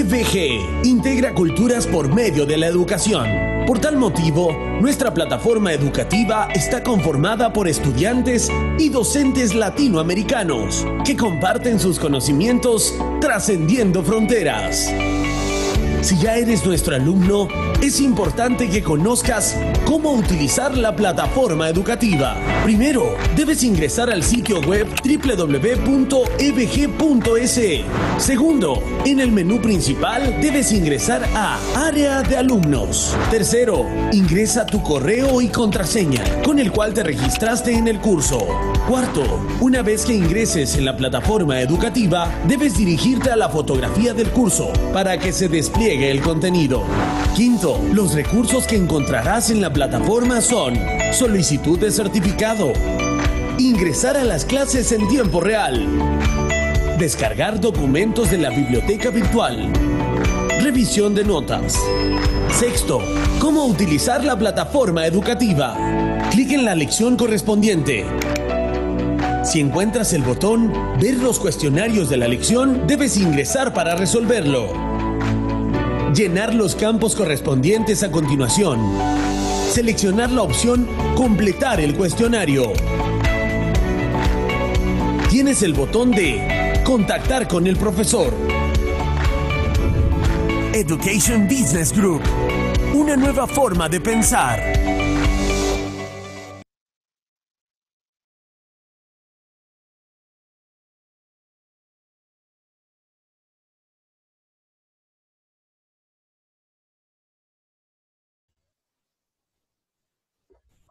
EVG integra culturas por medio de la educación. Por tal motivo, nuestra plataforma educativa está conformada por estudiantes y docentes latinoamericanos que comparten sus conocimientos trascendiendo fronteras. Si ya eres nuestro alumno, es importante que conozcas cómo utilizar la plataforma educativa. Primero, debes ingresar al sitio web www.evg.es. Segundo, en el menú principal debes ingresar a Área de Alumnos. Tercero, ingresa tu correo y contraseña con el cual te registraste en el curso. Cuarto, una vez que ingreses en la plataforma educativa, debes dirigirte a la fotografía del curso para que se despliegue el contenido. Quinto, los recursos que encontrarás en la plataforma son solicitud de certificado, ingresar a las clases en tiempo real, descargar documentos de la biblioteca virtual, revisión de notas. Sexto, cómo utilizar la plataforma educativa. Clic en la lección correspondiente. Si encuentras el botón Ver los cuestionarios de la lección, debes ingresar para resolverlo. Llenar los campos correspondientes a continuación. Seleccionar la opción Completar el cuestionario. Tienes el botón de Contactar con el profesor. Education Business Group. Una nueva forma de pensar.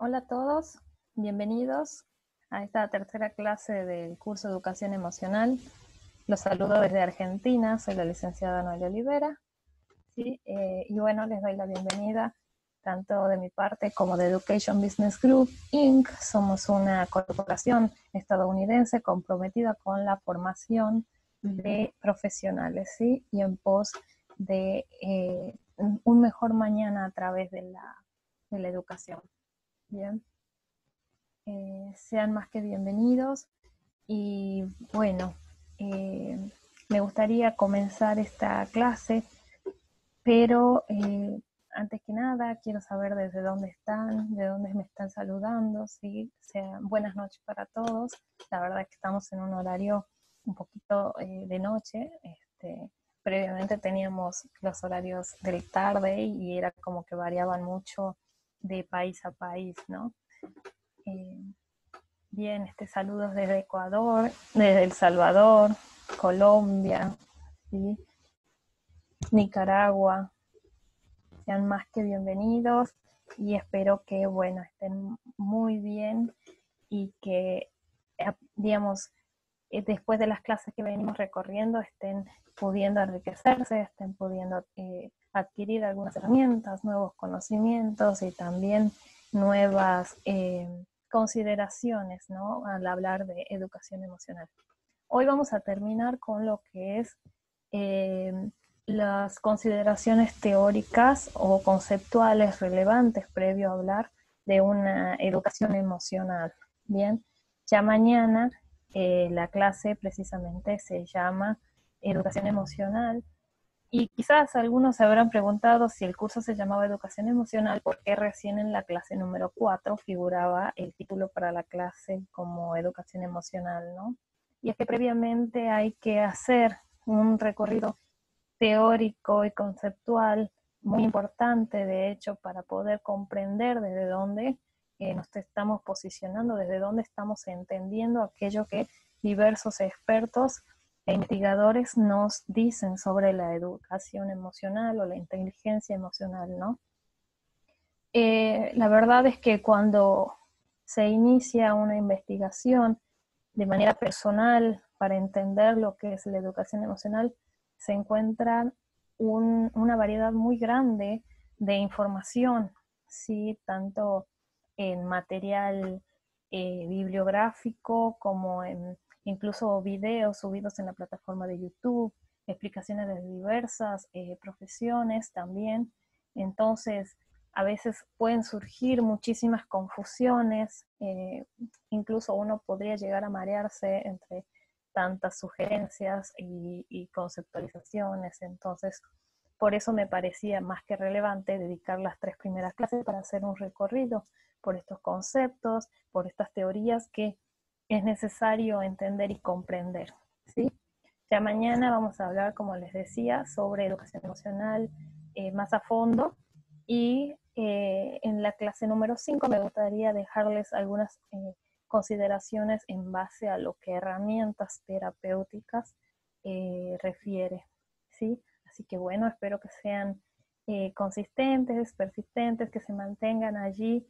Hola a todos, bienvenidos a esta tercera clase del curso de Educación Emocional. Los saludo desde Argentina, soy la licenciada Noelia Olivera. ¿Sí? Y bueno, les doy la bienvenida tanto de mi parte como de Education Business Group, Inc. Somos una corporación estadounidense comprometida con la formación de profesionales, ¿sí? Y en pos de un mejor mañana a través de la educación. Bien, sean más que bienvenidos y bueno, me gustaría comenzar esta clase, pero antes que nada quiero saber desde dónde están, de dónde me están saludando, ¿sí? Buenas noches para todos. La verdad es que estamos en un horario un poquito de noche. Previamente teníamos los horarios de tarde y era como que variaban mucho de país a país, ¿no? Bien, saludos desde Ecuador, desde El Salvador, Colombia, ¿sí? Nicaragua. Sean más que bienvenidos y espero que, bueno, estén muy bien y que, digamos, después de las clases que venimos recorriendo estén pudiendo enriquecerse, estén pudiendo adquirir algunas herramientas, nuevos conocimientos y también nuevas consideraciones, ¿no? Al hablar de educación emocional. Hoy vamos a terminar con lo que es las consideraciones teóricas o conceptuales relevantes previo a hablar de una educación emocional. Bien, ya mañana la clase precisamente se llama Educación Emocional y quizás algunos se habrán preguntado si el curso se llamaba Educación Emocional, ¿por qué recién en la clase número 4 figuraba el título para la clase como Educación Emocional, ¿no? Y es que previamente hay que hacer un recorrido teórico y conceptual muy importante, de hecho, para poder comprender desde dónde nos estamos posicionando, desde dónde estamos entendiendo aquello que diversos expertos e investigadores nos dicen sobre la educación emocional o la inteligencia emocional, ¿no? La verdad es que cuando se inicia una investigación de manera personal para entender lo que es la educación emocional, se encuentra una variedad muy grande de información, ¿sí? Tanto en material bibliográfico como en incluso videos subidos en la plataforma de YouTube, explicaciones de diversas profesiones también. Entonces, a veces pueden surgir muchísimas confusiones, incluso uno podría llegar a marearse entre tantas sugerencias y conceptualizaciones. Entonces, por eso me parecía más que relevante dedicar las 3 primeras clases para hacer un recorrido por estos conceptos, por estas teorías que es necesario entender y comprender, ¿sí? Ya mañana vamos a hablar, como les decía, sobre educación emocional más a fondo, y en la clase número 5 me gustaría dejarles algunas consideraciones en base a lo que herramientas terapéuticas refiere, ¿sí? Así que bueno, espero que sean consistentes, persistentes, que se mantengan allí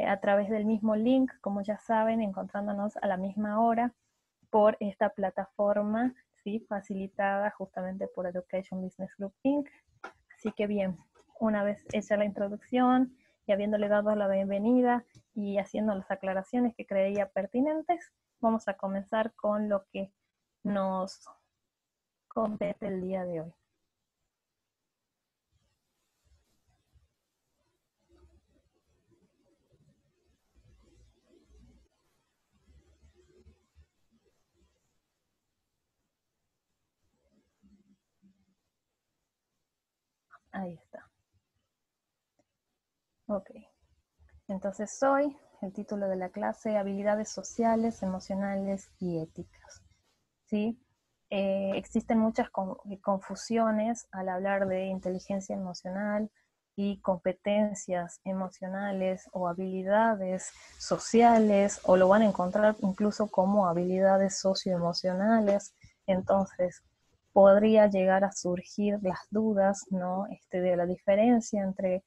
a través del mismo link, como ya saben, encontrándonos a la misma hora por esta plataforma, ¿sí? Facilitada justamente por Education Business Group Inc. Así que bien, una vez hecha la introducción y habiéndole dado la bienvenida y haciendo las aclaraciones que creía pertinentes, vamos a comenzar con lo que nos compete el día de hoy. Ahí está. Ok. Entonces hoy el título de la clase: habilidades sociales, emocionales y éticas. ¿Sí? Existen muchas confusiones al hablar de inteligencia emocional y competencias emocionales o habilidades sociales, o lo van a encontrar incluso como habilidades socioemocionales. Entonces podría llegar a surgir las dudas, ¿no? De la diferencia entre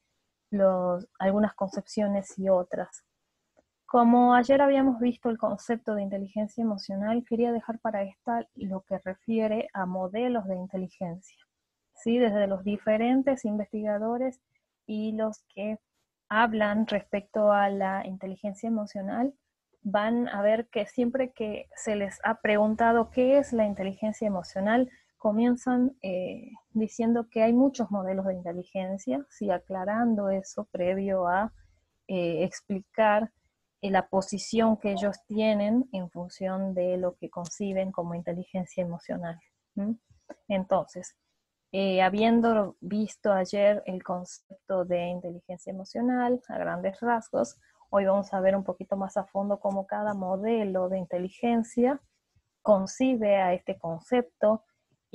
algunas concepciones y otras. Como ayer habíamos visto el concepto de inteligencia emocional, quería dejar para esta lo que refiere a modelos de inteligencia, ¿sí? Desde los diferentes investigadores y los que hablan respecto a la inteligencia emocional, van a ver que siempre que se les ha preguntado qué es la inteligencia emocional, comienzan diciendo que hay muchos modelos de inteligencia, ¿sí? Aclarando eso previo a explicar la posición que ellos tienen en función de lo que conciben como inteligencia emocional. ¿Mm? Entonces, habiendo visto ayer el concepto de inteligencia emocional a grandes rasgos, hoy vamos a ver un poquito más a fondo cómo cada modelo de inteligencia concibe a este concepto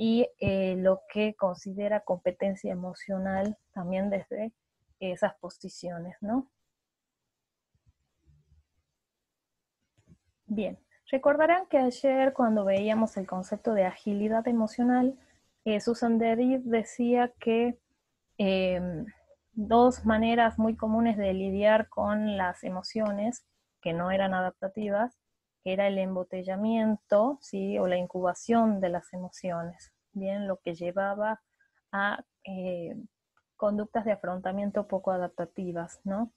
y lo que considera competencia emocional también desde esas posiciones, ¿no? Bien, recordarán que ayer cuando veíamos el concepto de agilidad emocional, Susan David decía que eh, 2 maneras muy comunes de lidiar con las emociones que no eran adaptativas era el embotellamiento, ¿sí? O la incubación de las emociones, bien, lo que llevaba a conductas de afrontamiento poco adaptativas, ¿no?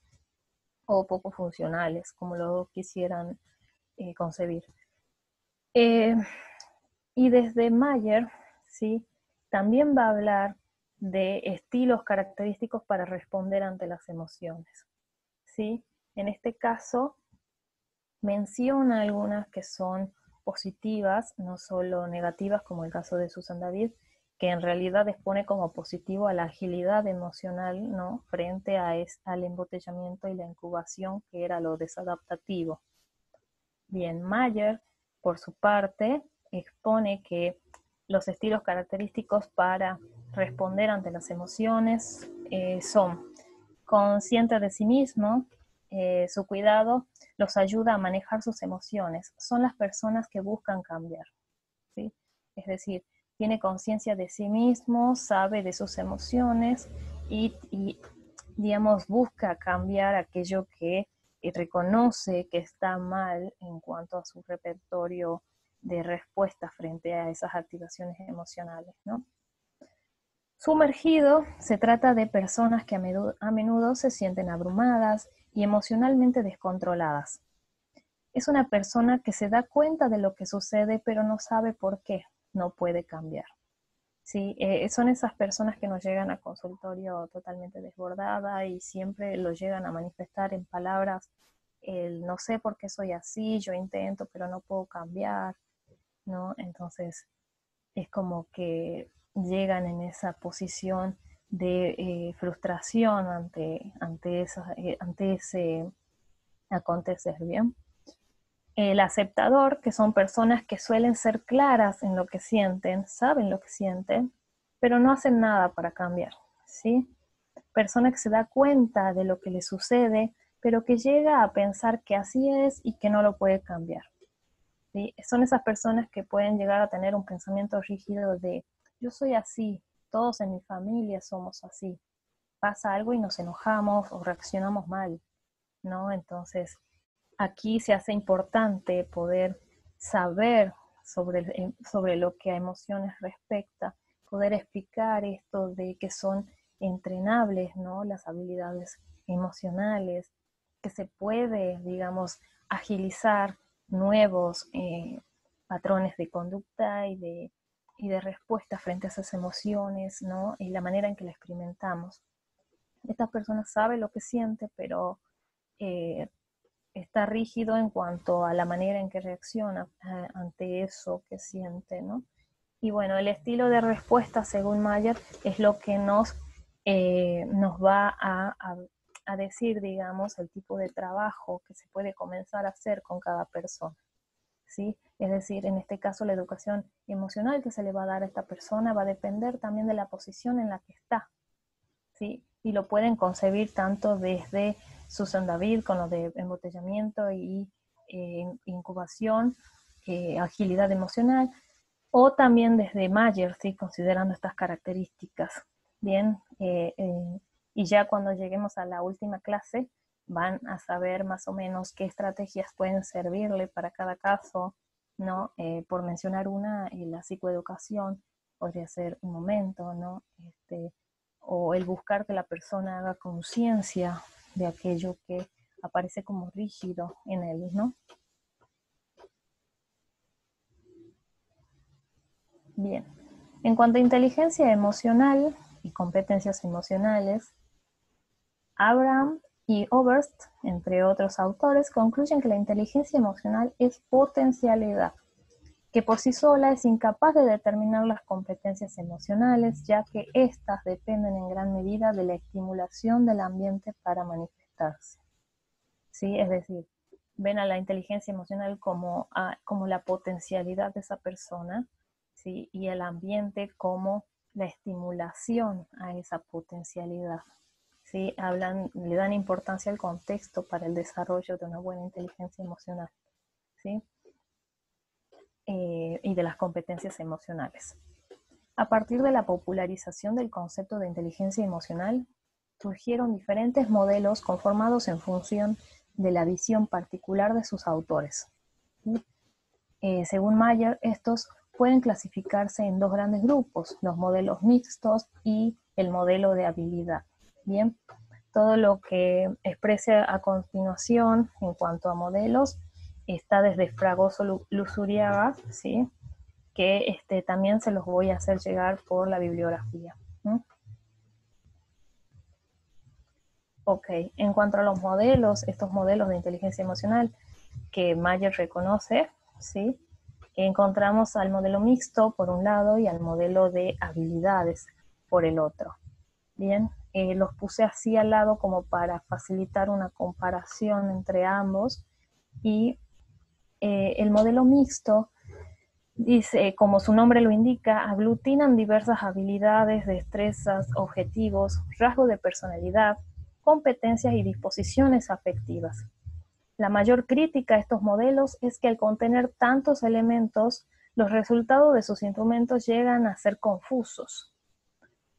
O poco funcionales, como lo quisieran concebir. Y desde Mayer, ¿sí? También va a hablar de estilos característicos para responder ante las emociones, ¿sí? En este caso, menciona algunas que son positivas, no solo negativas, como el caso de Susan David, que en realidad expone como positivo a la agilidad emocional, ¿no? Frente al embotellamiento y la incubación, que era lo desadaptativo. Bien, Mayer, por su parte, expone que los estilos característicos para responder ante las emociones son consciente de sí mismo, su cuidado los ayuda a manejar sus emociones. Son las personas que buscan cambiar, ¿sí? Es decir, tiene conciencia de sí mismo, sabe de sus emociones y digamos, busca cambiar aquello que reconoce que está mal en cuanto a su repertorio de respuesta frente a esas activaciones emocionales, ¿no? Sumergido se trata de personas que a menudo se sienten abrumadas y emocionalmente descontroladas. Es una persona que se da cuenta de lo que sucede, pero no sabe por qué, no puede cambiar. Sí, son esas personas que nos llegan a consultorio totalmente desbordada y siempre lo llegan a manifestar en palabras: no sé por qué soy así, yo intento pero no puedo cambiar. ¿no? Entonces es como que llegan en esa posición de frustración ante ese acontecer, ¿bien? El aceptador, que son personas que suelen ser claras en lo que sienten, saben lo que sienten, pero no hacen nada para cambiar, ¿sí? Persona que se da cuenta de lo que le sucede, pero que llega a pensar que así es y que no lo puede cambiar, ¿sí? Son esas personas que pueden llegar a tener un pensamiento rígido de yo soy así, todos en mi familia somos así, pasa algo y nos enojamos o reaccionamos mal, ¿no? Entonces, aquí se hace importante poder saber sobre lo que a emociones respecta, poder explicar esto de que son entrenables, ¿no? Las habilidades emocionales, que se puede, digamos, agilizar nuevos patrones de conducta y de respuesta frente a esas emociones, ¿no? Y la manera en que la experimentamos. Esta persona sabe lo que siente, pero eh, está rígido en cuanto a la manera en que reacciona ante eso que siente, ¿no? Y bueno, el estilo de respuesta, según Mayer, es lo que nos va a decir, digamos, el tipo de trabajo que se puede comenzar a hacer con cada persona, ¿sí? Es decir, en este caso, la educación emocional que se le va a dar a esta persona va a depender también de la posición en la que está, ¿sí? Y lo pueden concebir tanto desde Susan David con lo de embotellamiento y incubación, agilidad emocional, o también desde Mayer, ¿sí? Considerando estas características. Bien, y ya cuando lleguemos a la última clase van a saber más o menos qué estrategias pueden servirle para cada caso, ¿no? Por mencionar una, la psicoeducación podría ser un momento, ¿no? O el buscar que la persona haga conciencia de aquello que aparece como rígido en él, ¿no? Bien, en cuanto a inteligencia emocional y competencias emocionales, Abraham y Oberst, entre otros autores, concluyen que la inteligencia emocional es potencialidad, que por sí sola es incapaz de determinar las competencias emocionales, ya que éstas dependen en gran medida de la estimulación del ambiente para manifestarse. ¿Sí? Es decir, ven a la inteligencia emocional como la potencialidad de esa persona, ¿sí? Y el ambiente como la estimulación a esa potencialidad. ¿Sí? Le dan importancia al contexto para el desarrollo de una buena inteligencia emocional, ¿sí? Y de las competencias emocionales. A partir de la popularización del concepto de inteligencia emocional, surgieron diferentes modelos conformados en función de la visión particular de sus autores. Según Mayer, estos pueden clasificarse en dos grandes grupos, los modelos mixtos y el modelo de habilidad. Bien, todo lo que exprese a continuación en cuanto a modelos está desde Fragoso Luzuriaga, ¿sí? Que también se los voy a hacer llegar por la bibliografía. Ok, en cuanto a los modelos, estos modelos de inteligencia emocional que Mayer reconoce, ¿sí? Encontramos al modelo mixto por un lado y al modelo de habilidades por el otro. Bien, los puse así al lado como para facilitar una comparación entre ambos y el modelo mixto dice, como su nombre lo indica, aglutinan diversas habilidades, destrezas, objetivos, rasgos de personalidad, competencias y disposiciones afectivas. La mayor crítica a estos modelos es que al contener tantos elementos, los resultados de sus instrumentos llegan a ser confusos,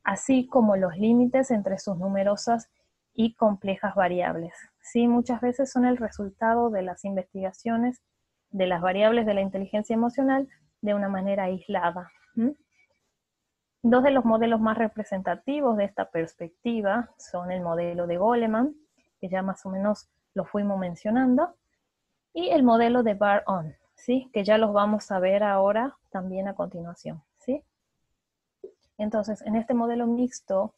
así como los límites entre sus numerosas y complejas variables. Sí, muchas veces son el resultado de las investigaciones de las variables de la inteligencia emocional de una manera aislada. Dos de los modelos más representativos de esta perspectiva son el modelo de Goleman, que ya más o menos lo fuimos mencionando, y el modelo de Bar-On, ¿sí? Que ya los vamos a ver ahora también a continuación, ¿sí? Entonces, en este modelo mixto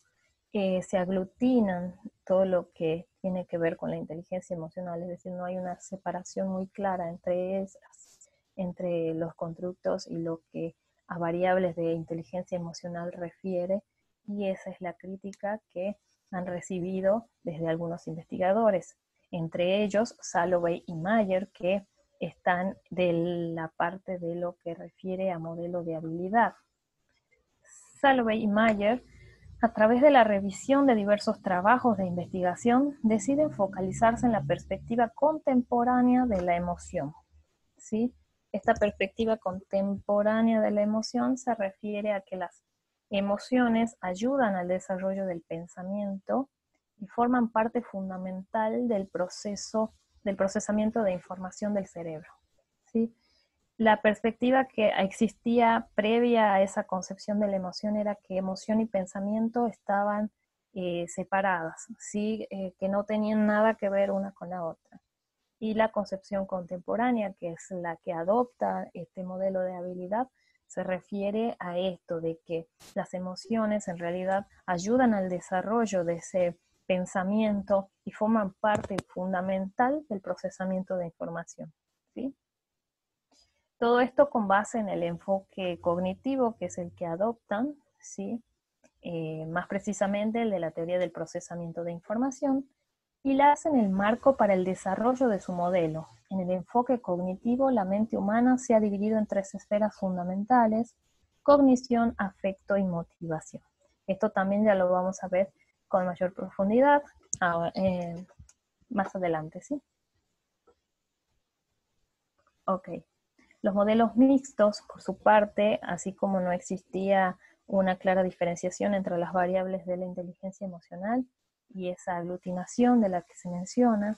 se aglutinan todo lo que tiene que ver con la inteligencia emocional, es decir, no hay una separación muy clara entre esas. entre los constructos y lo que a variables de inteligencia emocional refiere, y esa es la crítica que han recibido desde algunos investigadores, entre ellos Salovey y Mayer, que están de la parte de lo que refiere a modelo de habilidad. Salovey y Mayer, a través de la revisión de diversos trabajos de investigación, deciden focalizarse en la perspectiva contemporánea de la emoción, ¿sí? Esta perspectiva contemporánea de la emoción se refiere a que las emociones ayudan al desarrollo del pensamiento y forman parte fundamental del procesamiento de información del cerebro, ¿sí? La perspectiva que existía previa a esa concepción de la emoción era que emoción y pensamiento estaban separadas, ¿sí? Que no tenían nada que ver una con la otra. Y la concepción contemporánea, que es la que adopta este modelo de habilidad, se refiere a esto, de que las emociones en realidad ayudan al desarrollo de ese pensamiento y forman parte fundamental del procesamiento de información, ¿sí? Todo esto con base en el enfoque cognitivo, que es el que adoptan, ¿sí? Más precisamente el de la teoría del procesamiento de información, y la hacen el marco para el desarrollo de su modelo. En el enfoque cognitivo, la mente humana se ha dividido en 3 esferas fundamentales: cognición, afecto y motivación. Esto también ya lo vamos a ver con mayor profundidad más adelante, ¿sí? Ok. Los modelos mixtos, por su parte, así como no existía una clara diferenciación entre las variables de la inteligencia emocional y esa aglutinación de la que se menciona,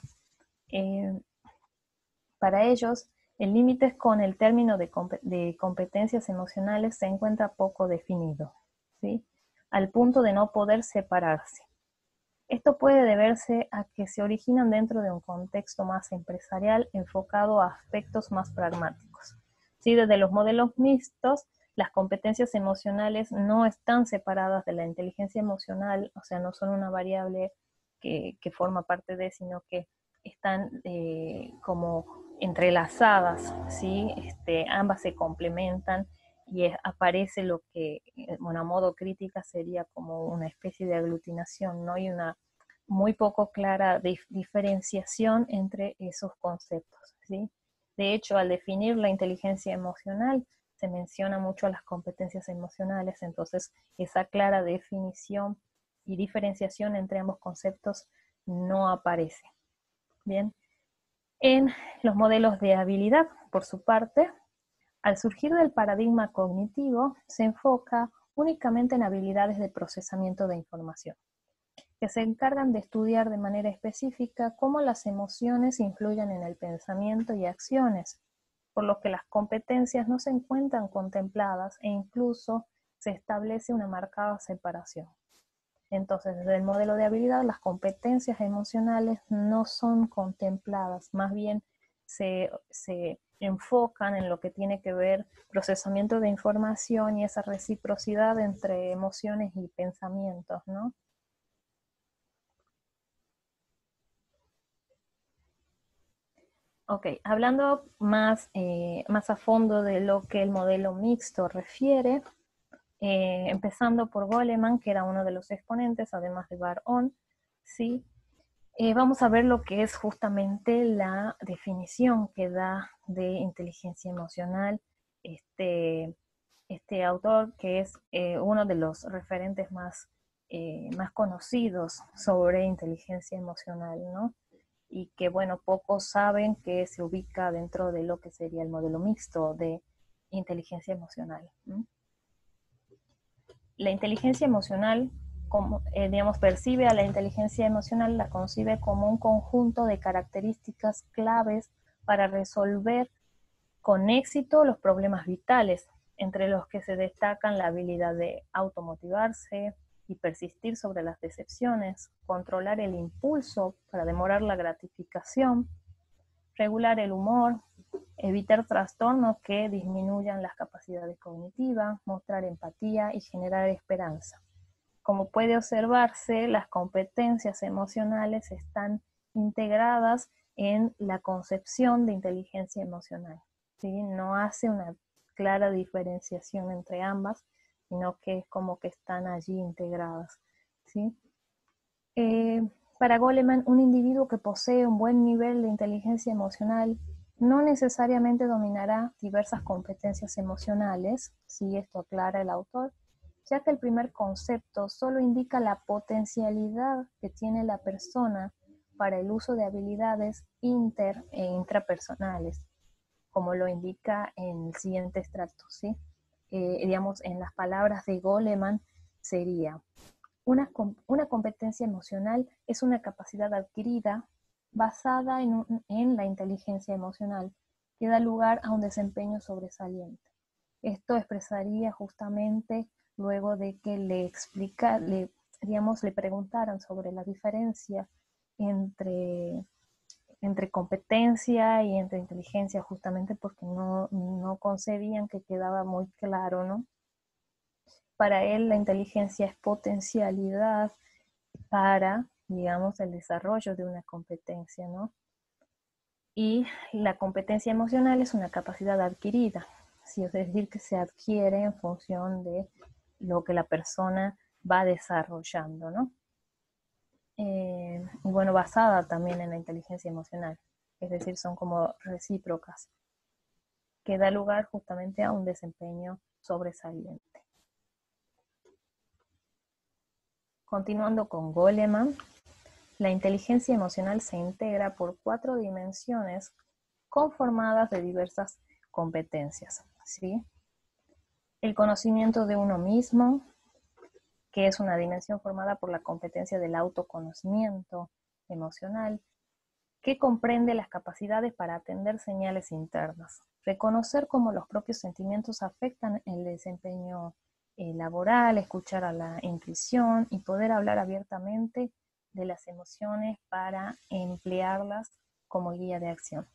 para ellos el límite con el término de competencias emocionales se encuentra poco definido, ¿sí? Al punto de no poder separarse. Esto puede deberse a que se originan dentro de un contexto más empresarial enfocado a aspectos más pragmáticos. ¿Sí? Desde los modelos mixtos, las competencias emocionales no están separadas de la inteligencia emocional, o sea, no son una variable que forma parte de, sino que están como entrelazadas, ¿sí? Ambas se complementan y aparece lo que, bueno, a modo crítica sería como una especie de aglutinación, ¿no? Y una muy poco clara diferenciación entre esos conceptos, ¿sí? De hecho, al definir la inteligencia emocional, se menciona mucho las competencias emocionales, entonces esa clara definición y diferenciación entre ambos conceptos no aparece. Bien, en los modelos de habilidad, por su parte, al surgir del paradigma cognitivo, se enfoca únicamente en habilidades de procesamiento de información, que se encargan de estudiar de manera específica cómo las emociones influyen en el pensamiento y acciones, por lo que las competencias no se encuentran contempladas e incluso se establece una marcada separación. Entonces, desde el modelo de habilidad, las competencias emocionales no son contempladas, más bien se enfocan en lo que tiene que ver procesamiento de información y esa reciprocidad entre emociones y pensamientos, ¿no? Ok, hablando más a fondo de lo que el modelo mixto refiere, empezando por Goleman, que era uno de los exponentes, además de Bar-On, ¿sí? Vamos a ver lo que es justamente la definición que da de inteligencia emocional este autor, que es uno de los referentes más conocidos sobre inteligencia emocional, ¿no? Y que, bueno, pocos saben que se ubica dentro de lo que sería el modelo mixto de inteligencia emocional, ¿no? La inteligencia emocional, como, digamos, percibe a la inteligencia emocional, la concibe como un conjunto de características claves para resolver con éxito los problemas vitales, entre los que se destacan la habilidad de automotivarse y persistir sobre las decepciones, controlar el impulso para demorar la gratificación, regular el humor, evitar trastornos que disminuyan las capacidades cognitivas, mostrar empatía y generar esperanza. Como puede observarse, las competencias emocionales están integradas en la concepción de inteligencia emocional. ¿sí? No hace una clara diferenciación entre ambas, sino que es como que están allí integradas, ¿sí? Para Goleman, un individuo que posee un buen nivel de inteligencia emocional no necesariamente dominará diversas competencias emocionales, si esto aclara el autor, ya que el primer concepto solo indica la potencialidad que tiene la persona para el uso de habilidades inter e intrapersonales, como lo indica en el siguiente extracto, ¿sí? Digamos, en las palabras de Goleman sería: una competencia emocional es una capacidad adquirida basada en la inteligencia emocional que da lugar a un desempeño sobresaliente. Esto expresaría justamente luego de que le preguntaran sobre la diferencia entre, entre competencia y entre inteligencia, justamente porque no concebían que quedaba muy claro, ¿no? Para él la inteligencia es potencialidad para, digamos, el desarrollo de una competencia, ¿no? Y la competencia emocional es una capacidad adquirida, ¿sí? Es decir, que se adquiere en función de lo que la persona va desarrollando, ¿no? Y bueno, basada también en la inteligencia emocional, es decir, son como recíprocas, que da lugar justamente a un desempeño sobresaliente. Continuando con Goleman, la inteligencia emocional se integra por 4 dimensiones conformadas de diversas competencias, ¿sí? El conocimiento de uno mismo, que es una dimensión formada por la competencia del autoconocimiento emocional, que comprende las capacidades para atender señales internas, reconocer cómo los propios sentimientos afectan el desempeño laboral, escuchar a la intuición y poder hablar abiertamente de las emociones para emplearlas como guía de acción.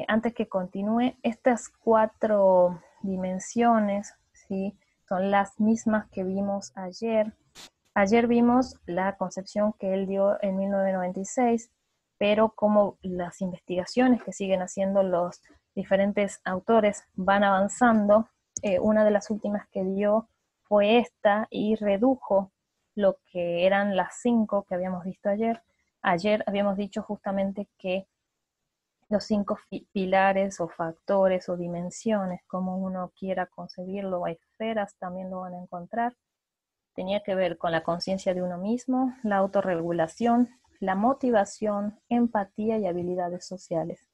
Antes que continúe, estas 4 dimensiones, ¿sí?, son las mismas que vimos ayer. Ayer vimos la concepción que él dio en 1996, pero como las investigaciones que siguen haciendo los diferentes autores van avanzando, una de las últimas que dio fue esta y redujo lo que eran las 5 que habíamos visto ayer. Ayer habíamos dicho justamente que los 5 pilares o factores o dimensiones, como uno quiera concebirlo, o esferas también lo van a encontrar, tenía que ver con la conciencia de uno mismo, la autorregulación, la motivación, empatía y habilidades sociales.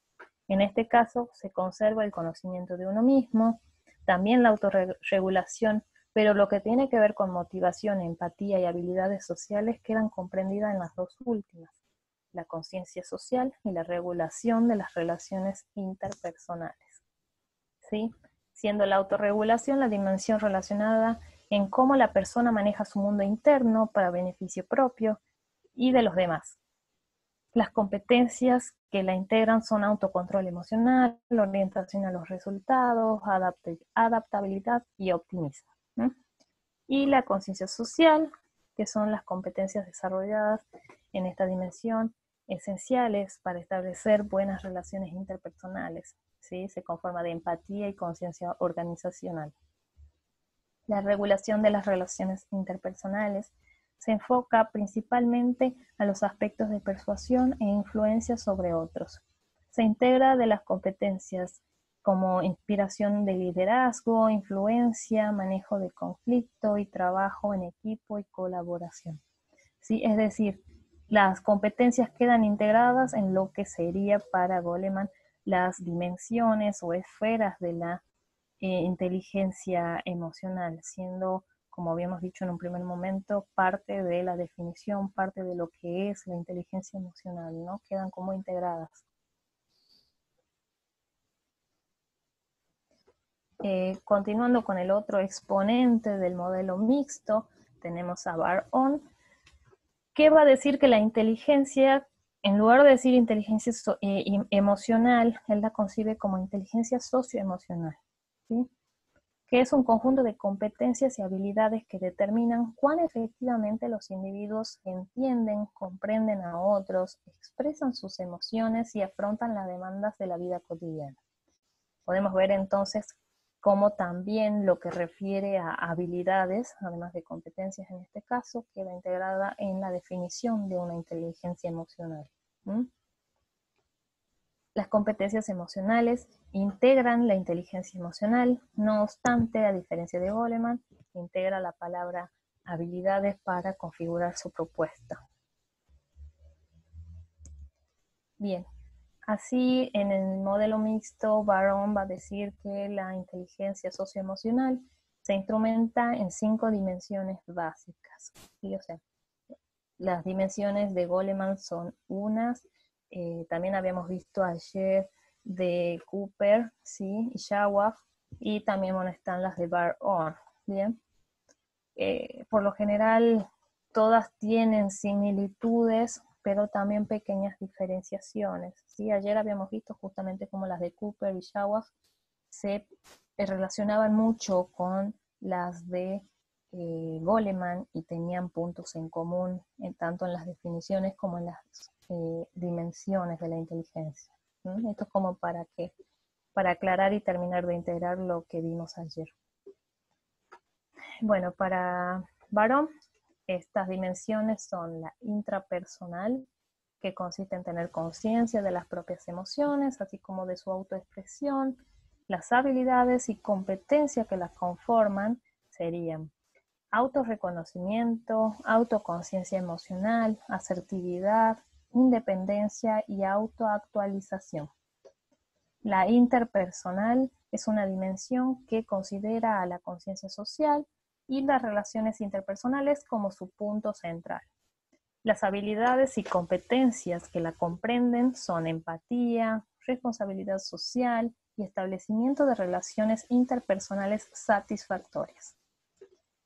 En este caso se conserva el conocimiento de uno mismo, también la autorregulación, pero lo que tiene que ver con motivación, empatía y habilidades sociales quedan comprendidas en las 2 últimas: la conciencia social y la regulación de las relaciones interpersonales, ¿sí? Siendo la autorregulación la dimensión relacionada en cómo la persona maneja su mundo interno para beneficio propio y de los demás. Las competencias que la integran son autocontrol emocional, orientación a los resultados, adaptabilidad y optimismo, ¿no? Y la conciencia social, que son las competencias desarrolladas en esta dimensión, esenciales para establecer buenas relaciones interpersonales, ¿sí? Se conforma de empatía y conciencia organizacional. La regulación de las relaciones interpersonales se enfoca principalmente a los aspectos de persuasión e influencia sobre otros. Se integra de las competencias como inspiración de liderazgo, influencia, manejo de conflicto y trabajo en equipo y colaboración, ¿sí? Es decir, las competencias quedan integradas en lo que sería para Goleman las dimensiones o esferas de la inteligencia emocional, siendo, como habíamos dicho en un primer momento, parte de la definición, parte de lo que es la inteligencia emocional, ¿no? Quedan como integradas. Continuando con el otro exponente del modelo mixto, tenemos a Bar-On, que va a decir que la inteligencia, en lugar de decir inteligencia emocional, él la concibe como inteligencia socioemocional, ¿sí?, que es un conjunto de competencias y habilidades que determinan cuán efectivamente los individuos entienden, comprenden a otros, expresan sus emociones y afrontan las demandas de la vida cotidiana. Podemos ver entonces cómo también lo que refiere a habilidades, además de competencias en este caso, queda integrada en la definición de una inteligencia emocional. Las competencias emocionales integran la inteligencia emocional, no obstante, a diferencia de Goleman, integra la palabra habilidades para configurar su propuesta. Bien, así en el modelo mixto, Barón va a decir que la inteligencia socioemocional se instrumenta en 5 dimensiones básicas, ¿sí? O sea, las dimensiones de Goleman son unas, también habíamos visto ayer de Cooper, ¿sí? Y Shawaf, y también están las de Barón, ¿bien? Por lo general, todas tienen similitudes, pero también pequeñas diferenciaciones, ¿sí? Ayer habíamos visto justamente cómo las de Cooper y Shawaf se relacionaban mucho con las de Goleman y tenían puntos en común, tanto en las definiciones como en las dimensiones de la inteligencia. Esto es como para aclarar y terminar de integrar lo que vimos ayer. Bueno, para Barón, estas dimensiones son la intrapersonal, que consiste en tener conciencia de las propias emociones, así como de su autoexpresión. Las habilidades y competencias que las conforman serían autorreconocimiento, autoconciencia emocional, asertividad, independencia y autoactualización. La interpersonal es una dimensión que considera a la conciencia social y las relaciones interpersonales como su punto central. Las habilidades y competencias que la comprenden son empatía, responsabilidad social y establecimiento de relaciones interpersonales satisfactorias.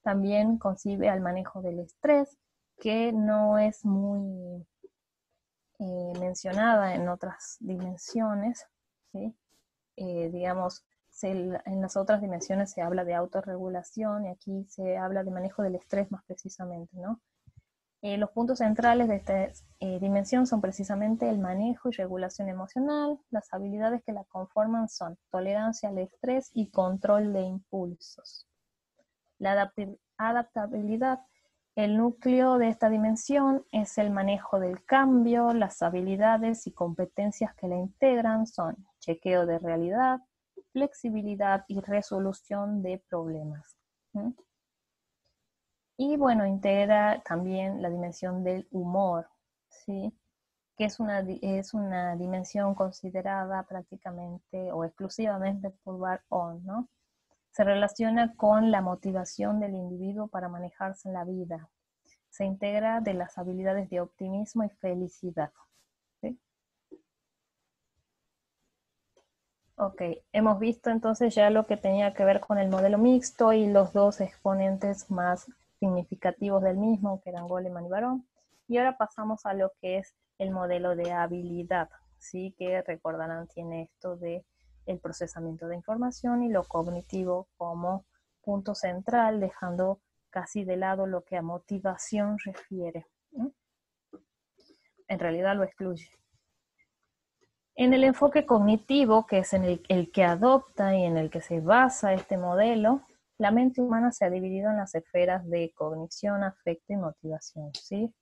También concibe al manejo del estrés, que no es muy mencionada en otras dimensiones, ¿sí? Digamos, en las otras dimensiones se habla de autorregulación y aquí se habla de manejo del estrés más precisamente, ¿no? Los puntos centrales de esta dimensión son precisamente el manejo y regulación emocional. Las habilidades que la conforman son tolerancia al estrés y control de impulsos. La adaptabilidad, el núcleo de esta dimensión es el manejo del cambio. Las habilidades y competencias que la integran son chequeo de realidad, flexibilidad y resolución de problemas. Y bueno, integra también la dimensión del humor, ¿sí? Que es una dimensión considerada prácticamente o exclusivamente por Barón, ¿no? Se relaciona con la motivación del individuo para manejarse en la vida. Se integra de las habilidades de optimismo y felicidad, ¿sí? Ok, hemos visto entonces ya lo que tenía que ver con el modelo mixto y los dos exponentes más significativos del mismo, que eran Goleman y Barón. Y ahora pasamos a lo que es el modelo de habilidad, ¿sí? Que recordarán tiene esto de el procesamiento de información y lo cognitivo como punto central, dejando casi de lado lo que a motivación refiere. En realidad lo excluye. En el enfoque cognitivo, que es en el que adopta y en el que se basa este modelo, la mente humana se ha dividido en las esferas de cognición, afecto y motivación, ¿sí?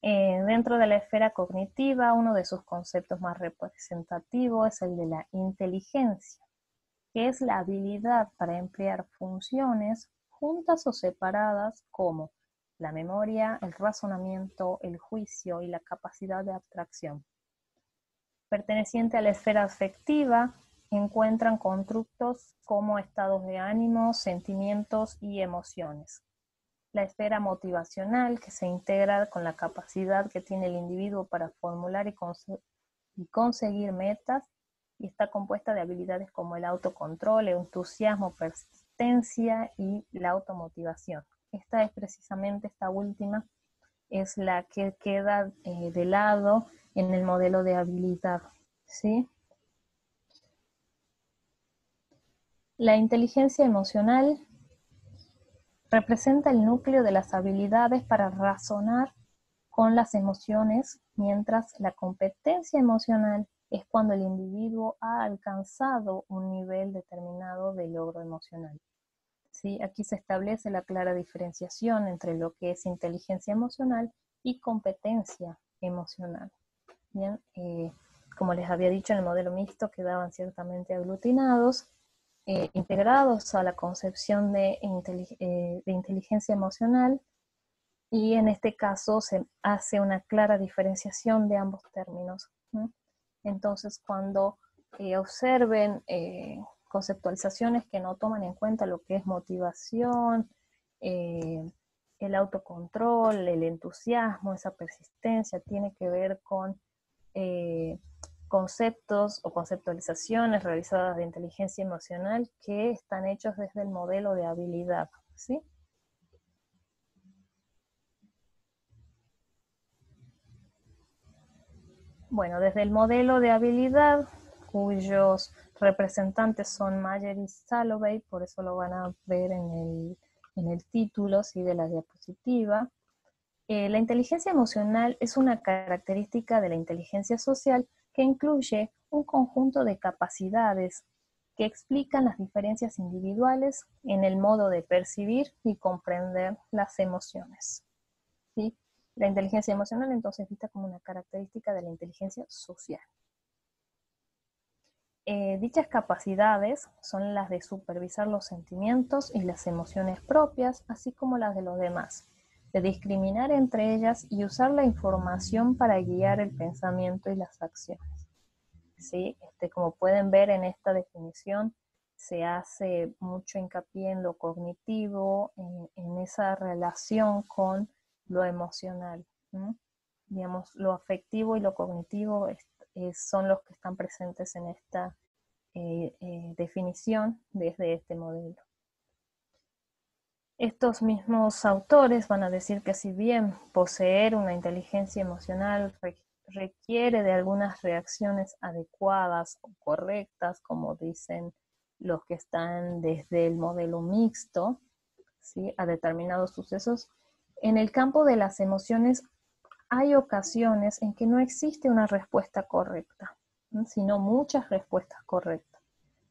Dentro de la esfera cognitiva, uno de sus conceptos más representativos es el de la inteligencia, que es la habilidad para emplear funciones juntas o separadas como la memoria, el razonamiento, el juicio y la capacidad de abstracción. Perteneciente a la esfera afectiva, encuentran constructos como estados de ánimo, sentimientos y emociones. La esfera motivacional, que se integra con la capacidad que tiene el individuo para formular y conseguir metas, y está compuesta de habilidades como el autocontrol, el entusiasmo, persistencia y la automotivación. Esta última es la que queda de lado en el modelo de habilidad, ¿sí? La inteligencia emocional representa el núcleo de las habilidades para razonar con las emociones, mientras la competencia emocional es cuando el individuo ha alcanzado un nivel determinado de logro emocional. ¿Sí? Aquí se establece la clara diferenciación entre lo que es inteligencia emocional y competencia emocional. Bien, como les había dicho, en el modelo mixto quedaban ciertamente aglutinados, integrados a la concepción de inteligencia emocional, y en este caso se hace una clara diferenciación de ambos términos. Entonces, cuando observen conceptualizaciones que no toman en cuenta lo que es motivación, el autocontrol, el entusiasmo, esa persistencia, tiene que ver con conceptos o conceptualizaciones realizadas de inteligencia emocional que están hechos desde el modelo de habilidad, ¿sí? Bueno, desde el modelo de habilidad, cuyos representantes son Mayer y Salovey, por eso lo van a ver en el título, ¿sí?, de la diapositiva. La inteligencia emocional es una característica de la inteligencia social que incluye un conjunto de capacidades que explican las diferencias individuales en el modo de percibir y comprender las emociones, ¿sí? La inteligencia emocional entonces vista como una característica de la inteligencia social. Dichas capacidades son las de supervisar los sentimientos y las emociones propias, así como las de los demás, de discriminar entre ellas y usar la información para guiar el pensamiento y las acciones. ¿Sí? Como pueden ver en esta definición, se hace mucho hincapié en lo cognitivo, en esa relación con lo emocional, ¿no? Digamos, lo afectivo y lo cognitivo son los que están presentes en esta definición desde este modelo. Estos mismos autores van a decir que si bien poseer una inteligencia emocional requiere de algunas reacciones adecuadas o correctas, como dicen los que están desde el modelo mixto, ¿sí?, a determinados sucesos, en el campo de las emociones hay ocasiones en que no existe una respuesta correcta, ¿no?, sino muchas respuestas correctas.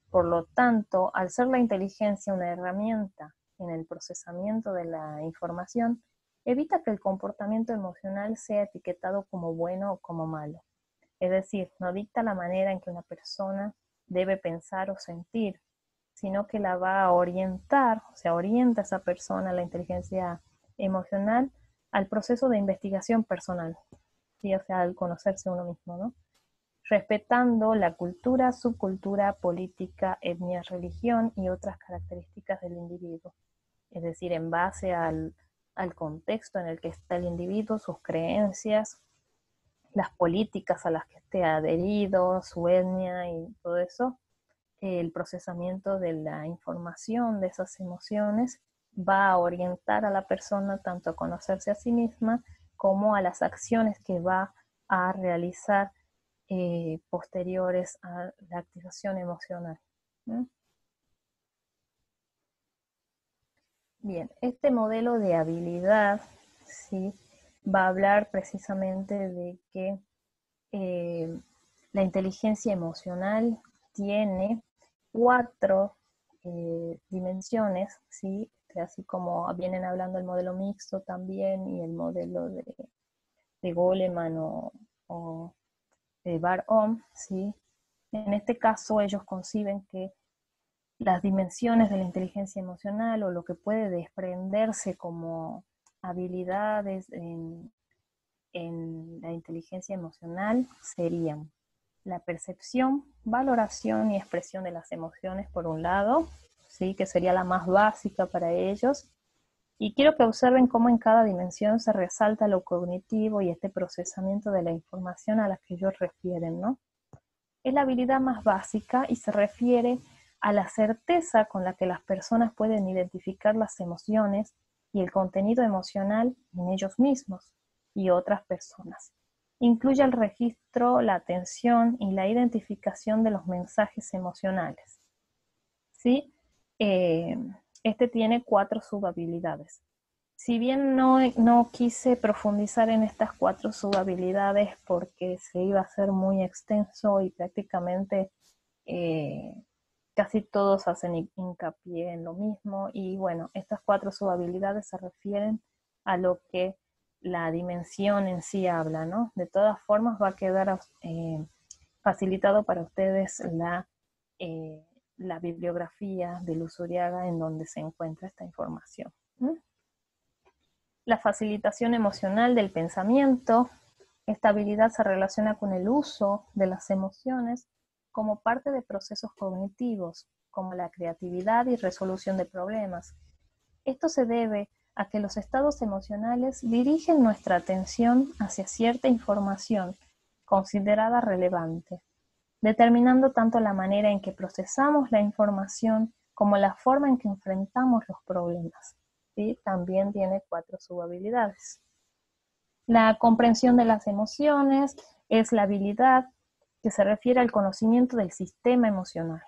Por lo tanto, al ser la inteligencia una herramienta en el procesamiento de la información, evita que el comportamiento emocional sea etiquetado como bueno o como malo. Es decir, no dicta la manera en que una persona debe pensar o sentir, sino que la va a orientar, o sea, orienta a esa persona, la inteligencia emocional, al proceso de investigación personal, ¿sí? O sea, al conocerse uno mismo, ¿no? Respetando la cultura, subcultura, política, etnia, religión y otras características del individuo. Es decir, en base al contexto en el que está el individuo, sus creencias, las políticas a las que esté adherido, su etnia y todo eso, el procesamiento de la información de esas emociones va a orientar a la persona tanto a conocerse a sí misma como a las acciones que va a realizar posteriores a la activación emocional. Bien, este modelo de habilidad, ¿sí?, va a hablar precisamente de que la inteligencia emocional tiene 4 dimensiones, ¿sí?, así como vienen hablando el modelo mixto también y el modelo de Goleman o de Bar-On, ¿sí? En este caso ellos conciben que las dimensiones de la inteligencia emocional o lo que puede desprenderse como habilidades en la inteligencia emocional serían la percepción, valoración y expresión de las emociones por un lado, ¿sí?, que sería la más básica para ellos. Y quiero que observen cómo en cada dimensión se resalta lo cognitivo y este procesamiento de la información a la que ellos refieren, ¿no? Es la habilidad más básica y se refiere a la certeza con la que las personas pueden identificar las emociones y el contenido emocional en ellos mismos y otras personas. Incluye el registro, la atención y la identificación de los mensajes emocionales, ¿sí? Este tiene 4 subhabilidades. Si bien no quise profundizar en estas 4 subhabilidades porque se iba a ser muy extenso y prácticamente casi todos hacen hincapié en lo mismo, y bueno, estas 4 subhabilidades se refieren a lo que la dimensión en sí habla, ¿no? De todas formas va a quedar facilitado para ustedes la bibliografía de Luzuriaga en donde se encuentra esta información. La facilitación emocional del pensamiento. Esta habilidad se relaciona con el uso de las emociones como parte de procesos cognitivos, como la creatividad y resolución de problemas. Esto se debe a que los estados emocionales dirigen nuestra atención hacia cierta información considerada relevante, determinando tanto la manera en que procesamos la información como la forma en que enfrentamos los problemas. ¿Sí? También tiene 4 subhabilidades. La comprensión de las emociones es la habilidad que se refiere al conocimiento del sistema emocional.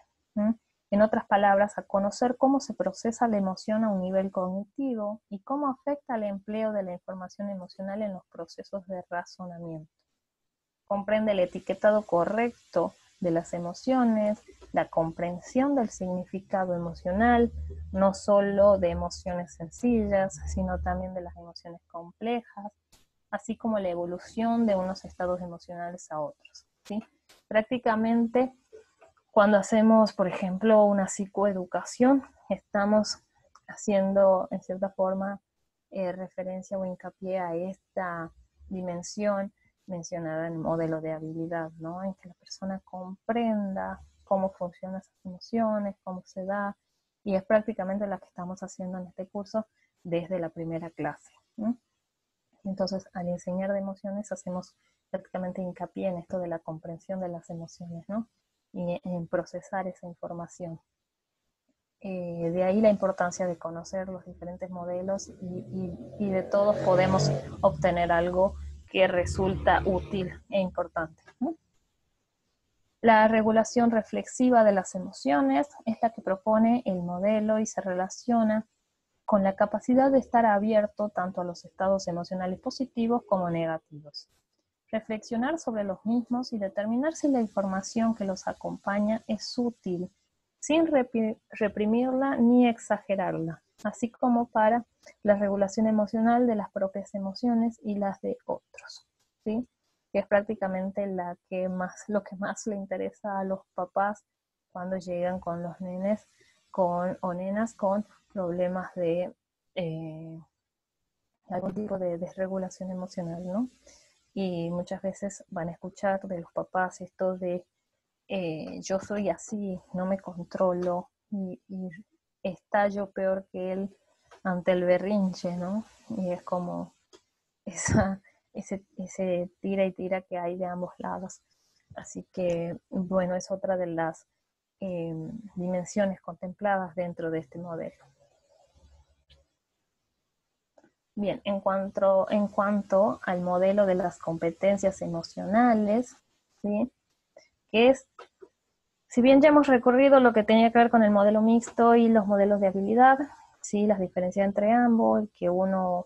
En otras palabras, a conocer cómo se procesa la emoción a un nivel cognitivo y cómo afecta al empleo de la información emocional en los procesos de razonamiento. Comprende el etiquetado correcto de las emociones, la comprensión del significado emocional, no solo de emociones sencillas, sino también de las emociones complejas, así como la evolución de unos estados emocionales a otros, ¿sí? Prácticamente, cuando hacemos, por ejemplo, una psicoeducación, estamos haciendo, en cierta forma, referencia o hincapié a esta dimensión mencionada en el modelo de habilidad, ¿no? En que la persona comprenda cómo funcionan esas emociones, cómo se da, y es prácticamente la que estamos haciendo en este curso desde la primera clase, ¿no? Entonces, al enseñar de emociones, hacemos prácticamente hincapié en esto de la comprensión de las emociones, ¿no? Y en procesar esa información. De ahí la importancia de conocer los diferentes modelos y de todos podemos obtener algo que resulta útil e importante, ¿no? La regulación reflexiva de las emociones es la que propone el modelo y se relaciona con la capacidad de estar abierto tanto a los estados emocionales positivos como negativos. Reflexionar sobre los mismos y determinar si la información que los acompaña es útil, sin reprimirla ni exagerarla, así como para la regulación emocional de las propias emociones y las de otros, ¿sí? Que es prácticamente lo que más le interesa a los papás cuando llegan con los nenes o nenas con problemas de algún tipo de desregulación emocional, ¿no? Y muchas veces van a escuchar de los papás esto de yo soy así, no me controlo y estallo peor que él ante el berrinche, ¿no? Y es como ese tira y tira que hay de ambos lados. Así que, bueno, es otra de las dimensiones contempladas dentro de este modelo. Bien, en cuanto al modelo de las competencias emocionales, ¿sí? Que es, si bien ya hemos recorrido lo que tenía que ver con el modelo mixto y los modelos de habilidad, ¿sí? Las diferencias entre ambos, que uno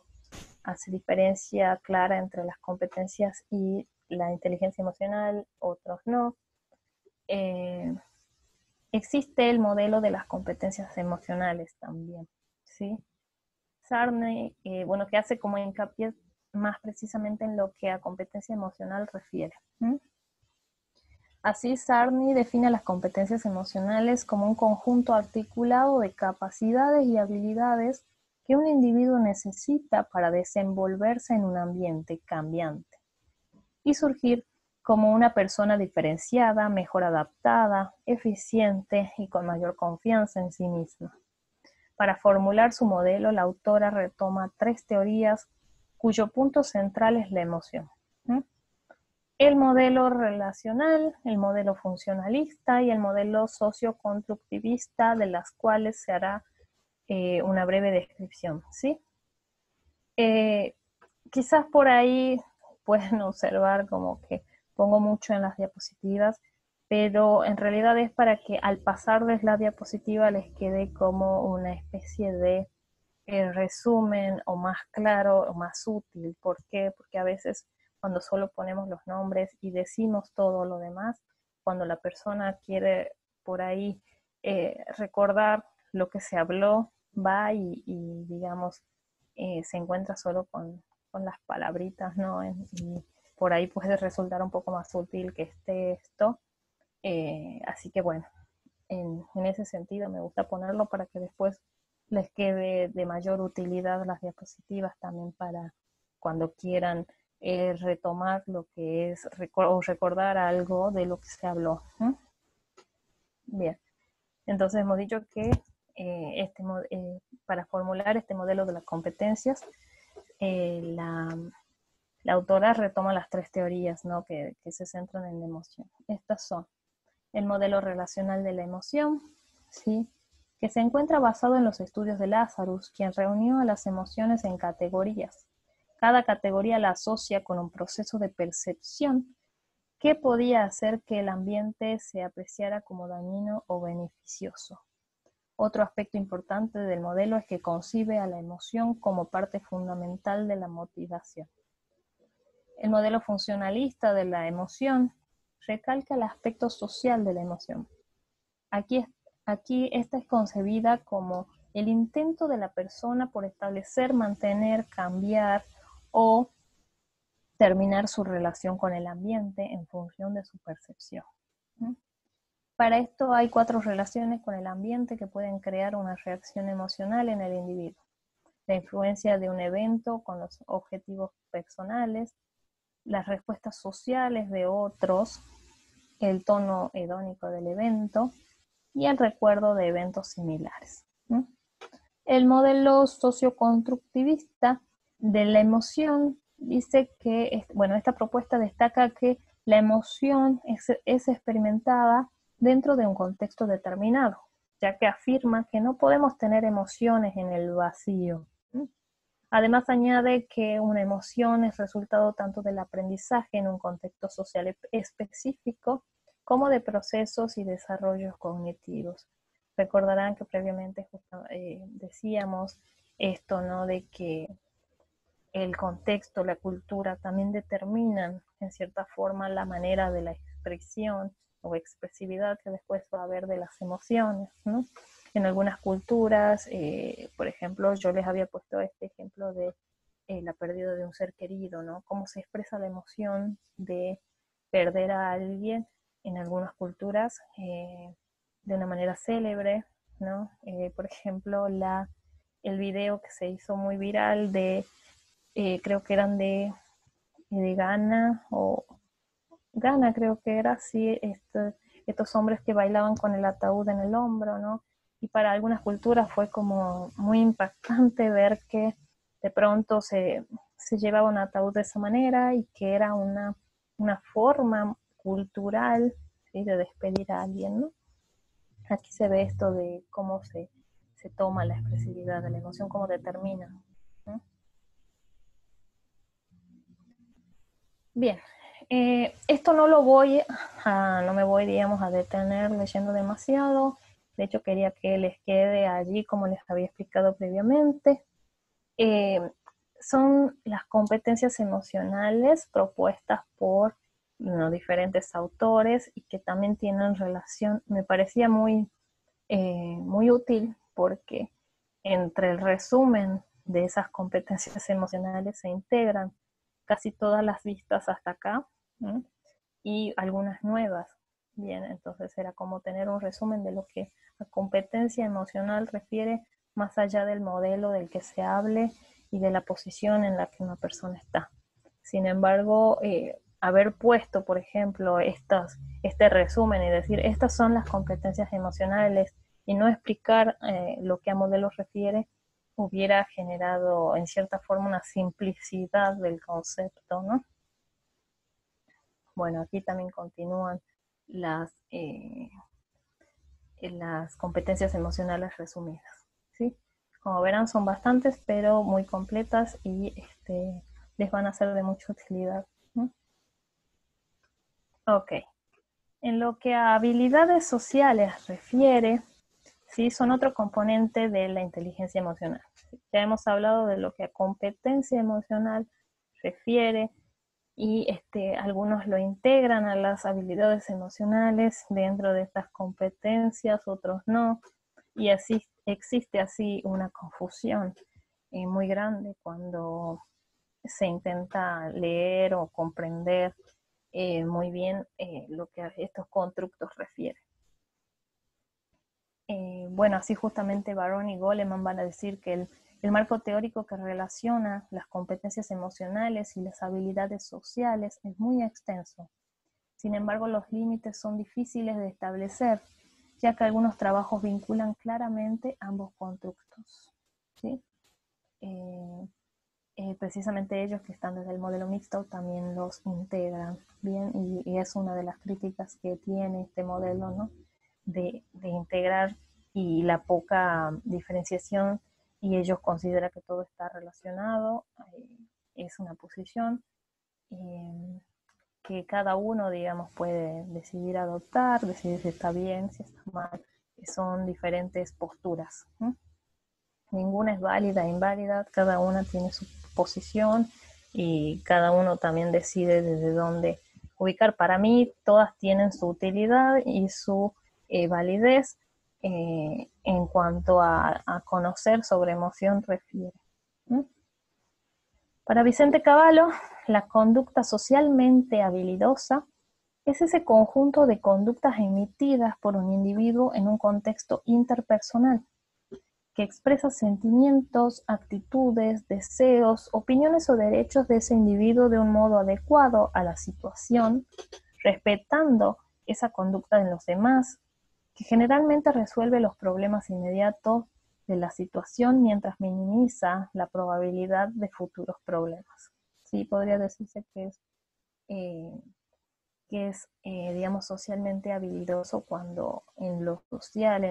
hace diferencia clara entre las competencias y la inteligencia emocional, otros no. Existe el modelo de las competencias emocionales también, ¿sí? Sarney, bueno, que hace como hincapié más precisamente en lo que a competencia emocional refiere. Así, Sarney define las competencias emocionales como un conjunto articulado de capacidades y habilidades que un individuo necesita para desenvolverse en un ambiente cambiante y surgir como una persona diferenciada, mejor adaptada, eficiente y con mayor confianza en sí misma. Para formular su modelo, la autora retoma 3 teorías cuyo punto central es la emoción. El modelo relacional, el modelo funcionalista y el modelo socioconstructivista, de las cuales se hará una breve descripción, ¿sí? Quizás por ahí pueden observar como que pongo mucho en las diapositivas, pero en realidad es para que al pasarles la diapositiva les quede como una especie de resumen o más claro o más útil. ¿Por qué? Porque a veces cuando solo ponemos los nombres y decimos todo lo demás, cuando la persona quiere por ahí recordar lo que se habló, va y digamos, se encuentra solo con las palabritas, ¿no? Y por ahí puede resultar un poco más útil que esté esto. Así que bueno, en ese sentido me gusta ponerlo para que después les quede de mayor utilidad las diapositivas también para cuando quieran retomar lo que es o recordar algo de lo que se habló. Bien, entonces hemos dicho que para formular este modelo de las competencias, la autora retoma las tres teorías, ¿no? que se centran en la emoción. Estas son el modelo relacional de la emoción, ¿sí? que se encuentra basado en los estudios de Lazarus, quien reunió a las emociones en categorías. Cada categoría la asocia con un proceso de percepción que podía hacer que el ambiente se apreciara como dañino o beneficioso. Otro aspecto importante del modelo es que concibe a la emoción como parte fundamental de la motivación. El modelo funcionalista de la emoción recalca el aspecto social de la emoción. Aquí esta es concebida como el intento de la persona por establecer, mantener, cambiar o terminar su relación con el ambiente en función de su percepción. Para esto hay 4 relaciones con el ambiente que pueden crear una reacción emocional en el individuo. La influencia de un evento con los objetivos personales, las respuestas sociales de otros, el tono hedónico del evento y el recuerdo de eventos similares. El modelo socioconstructivista de la emoción dice que, bueno, esta propuesta destaca que la emoción es experimentada dentro de un contexto determinado, ya que afirma que no podemos tener emociones en el vacío. Además añade que una emoción es resultado tanto del aprendizaje en un contexto social específico como de procesos y desarrollos cognitivos. Recordarán que previamente decíamos esto, ¿no? De que el contexto, la cultura también determinan en cierta forma la manera de la expresión o expresividad que después va a haber de las emociones, ¿no? En algunas culturas, por ejemplo, yo les había puesto este ejemplo de la pérdida de un ser querido, ¿no? Cómo se expresa la emoción de perder a alguien en algunas culturas de una manera célebre, ¿no? Por ejemplo, el video que se hizo muy viral creo que eran de Ghana, o Ghana creo que era, sí, estos hombres que bailaban con el ataúd en el hombro, ¿no? Y para algunas culturas fue como muy impactante ver que de pronto se llevaba un ataúd de esa manera y que era una forma cultural, ¿sí? de despedir a alguien, ¿no? Aquí se ve esto de cómo se toma la expresividad de la emoción, cómo determina, ¿no? Bien, esto no me voy, digamos, a detener leyendo demasiado. De hecho, quería que les quede allí como les había explicado previamente. Son las competencias emocionales propuestas por diferentes autores y que también tienen relación. Me parecía muy útil porque entre el resumen de esas competencias emocionales se integran casi todas las vistas hasta acá, ¿sí? Y algunas nuevas. Bien, entonces era como tener un resumen de lo que la competencia emocional refiere más allá del modelo del que se hable y de la posición en la que una persona está. Sin embargo, haber puesto, por ejemplo, este resumen y decir, estas son las competencias emocionales y no explicar lo que a modelo refiere, hubiera generado en cierta forma una simplicidad del concepto, ¿no? Bueno, aquí también continúan las competencias emocionales resumidas, ¿sí? Como verán, son bastantes, pero muy completas y les van a ser de mucha utilidad, ¿no? Ok. En lo que a habilidades sociales refiere, ¿sí? Son otro componente de la inteligencia emocional. Ya hemos hablado de lo que a competencia emocional refiere, y algunos lo integran a las habilidades emocionales dentro de estas competencias, otros no, y así existe así una confusión muy grande cuando se intenta leer o comprender muy bien lo que a estos constructos refieren. Bueno, así justamente Barón y Goleman van a decir que el marco teórico que relaciona las competencias emocionales y las habilidades sociales es muy extenso. Sin embargo, los límites son difíciles de establecer, ya que algunos trabajos vinculan claramente ambos constructos, ¿sí? Precisamente ellos que están desde el modelo mixto también los integran, ¿bien? Y es una de las críticas que tiene este modelo, ¿no? De integrar y la poca diferenciación, y ellos consideran que todo está relacionado, es una posición que cada uno, digamos, puede decidir adoptar, decidir si está bien, si está mal, son diferentes posturas, ¿no? Ninguna es válida e inválida, cada una tiene su posición y cada uno también decide desde dónde ubicar. Para mí todas tienen su utilidad y su validez en cuanto a conocer sobre emoción refiere. ¿Mm? Para Vicente Cavallo, la conducta socialmente habilidosa es ese conjunto de conductas emitidas por un individuo en un contexto interpersonal, que expresa sentimientos, actitudes, deseos, opiniones o derechos de ese individuo de un modo adecuado a la situación, respetando esa conducta en los demás, que generalmente resuelve los problemas inmediatos de la situación mientras minimiza la probabilidad de futuros problemas. Sí, podría decirse que es digamos, socialmente habilidoso cuando en lo social,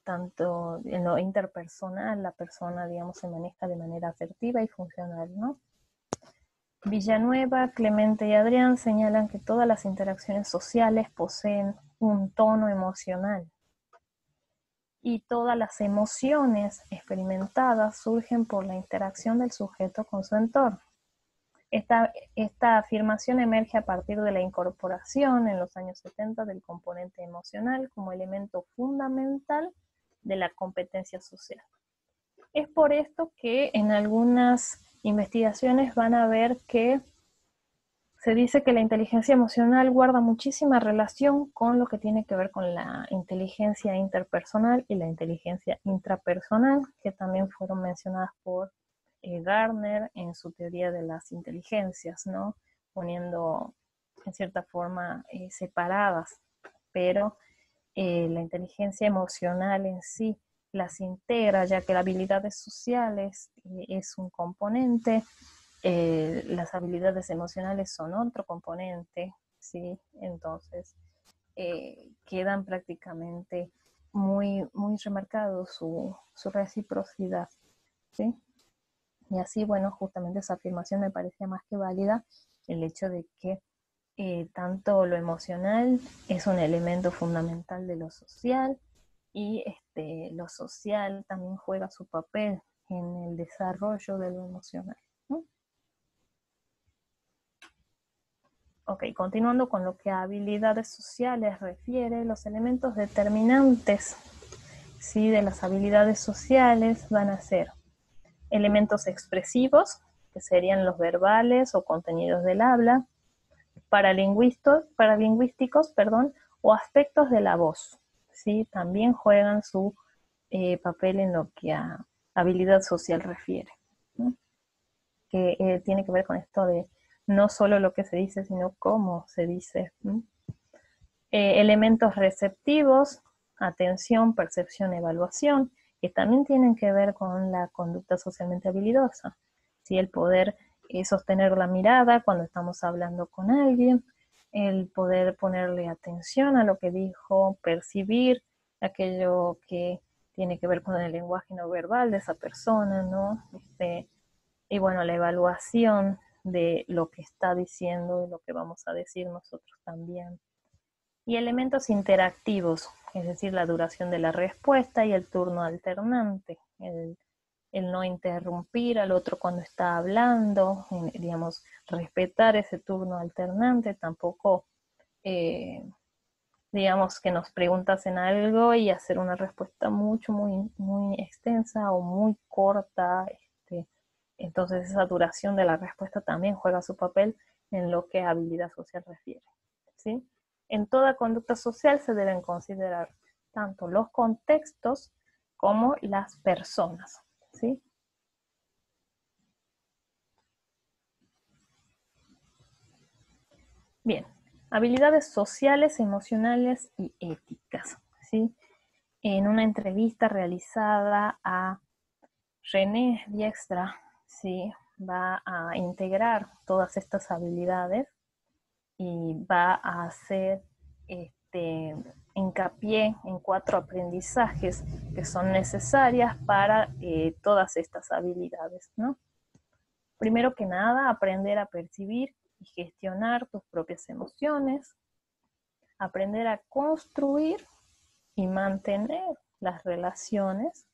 tanto en lo interpersonal, la persona, digamos, se maneja de manera asertiva y funcional, ¿no? Villanueva, Clemente y Adrián señalan que todas las interacciones sociales poseen un tono emocional y todas las emociones experimentadas surgen por la interacción del sujeto con su entorno. Esta afirmación emerge a partir de la incorporación en los años 70 del componente emocional como elemento fundamental de la competencia social. Es por esto que en algunas investigaciones van a ver que se dice que la inteligencia emocional guarda muchísima relación con lo que tiene que ver con la inteligencia interpersonal y la inteligencia intrapersonal, que también fueron mencionadas por Gardner en su teoría de las inteligencias, ¿no? Poniendo en cierta forma separadas, pero la inteligencia emocional en sí las integra, ya que las habilidades sociales es un componente, las habilidades emocionales son otro componente, ¿sí? Entonces quedan prácticamente muy, muy remarcados su reciprocidad, ¿sí? Y así, bueno, justamente esa afirmación me parecía más que válida, el hecho de que tanto lo emocional es un elemento fundamental de lo social, y lo social también juega su papel en el desarrollo de lo emocional, ¿no? Ok, continuando con lo que a habilidades sociales refiere, los elementos determinantes, ¿sí?, de las habilidades sociales van a ser elementos expresivos, que serían los verbales o contenidos del habla, paralingüísticos, o aspectos de la voz, ¿sí? También juegan su papel en lo que a habilidad social refiere, ¿no? Que tiene que ver con esto de no solo lo que se dice, sino cómo se dice, ¿no? Elementos receptivos, atención, percepción, evaluación, que también tienen que ver con la conducta socialmente habilidosa, ¿sí? El poder sostener la mirada cuando estamos hablando con alguien, el poder ponerle atención a lo que dijo, percibir aquello que tiene que ver con el lenguaje no verbal de esa persona, ¿no? Y bueno, la evaluación de lo que está diciendo y lo que vamos a decir nosotros también. Y elementos interactivos, es decir, la duración de la respuesta y el turno alternante, el no interrumpir al otro cuando está hablando, digamos, respetar ese turno alternante, tampoco, digamos, que nos preguntasen algo y hacer una respuesta muy extensa o muy corta. Entonces esa duración de la respuesta también juega su papel en lo que a habilidad social refiere, ¿sí? En toda conducta social se deben considerar tanto los contextos como las personas, ¿sí? Bien, habilidades sociales, emocionales y éticas, ¿sí? En una entrevista realizada a René Dijkstra, ¿sí? Va a integrar todas estas habilidades y va a hacer hincapié en 4 aprendizajes que son necesarias para todas estas habilidades, ¿no? Primero que nada, aprender a percibir y gestionar tus propias emociones, aprender a construir y mantener las relaciones,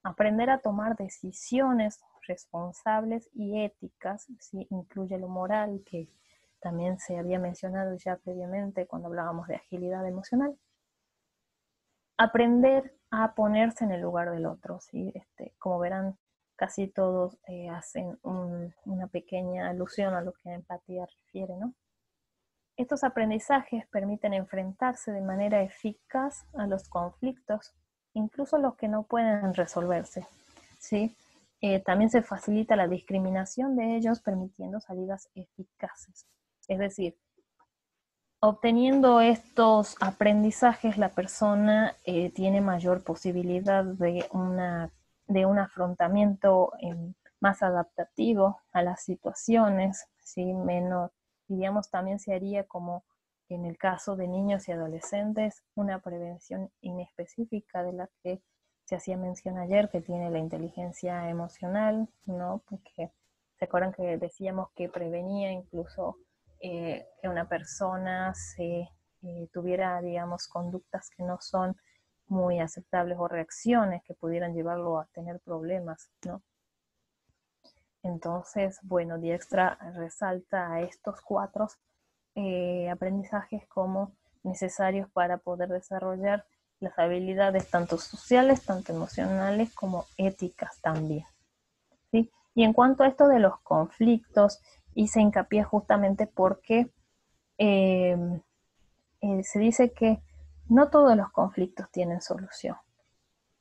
aprender a tomar decisiones responsables y éticas, ¿sí? Incluye lo moral, que también se había mencionado ya previamente cuando hablábamos de agilidad emocional. Aprender a ponerse en el lugar del otro, ¿sí? Como verán, casi todos hacen una pequeña alusión a lo que a empatía refiere, ¿no? Estos aprendizajes permiten enfrentarse de manera eficaz a los conflictos, incluso los que no pueden resolverse, ¿sí? También se facilita la discriminación de ellos, permitiendo salidas eficaces. Es decir, obteniendo estos aprendizajes, la persona tiene mayor posibilidad de un afrontamiento más adaptativo a las situaciones, ¿sí? Menos, diríamos, también se haría como en el caso de niños y adolescentes, una prevención inespecífica de la que se hacía mención ayer, que tiene la inteligencia emocional, ¿no? Porque se acuerdan que decíamos que prevenía incluso que una persona tuviera, digamos, conductas que no son muy aceptables o reacciones que pudieran llevarlo a tener problemas, ¿no? Entonces, bueno, Dijkstra resalta a estos 4 aprendizajes como necesarios para poder desarrollar las habilidades tanto sociales, tanto emocionales como éticas también, ¿sí? Y en cuanto a esto de los conflictos, hice hincapié justamente porque se dice que no todos los conflictos tienen solución,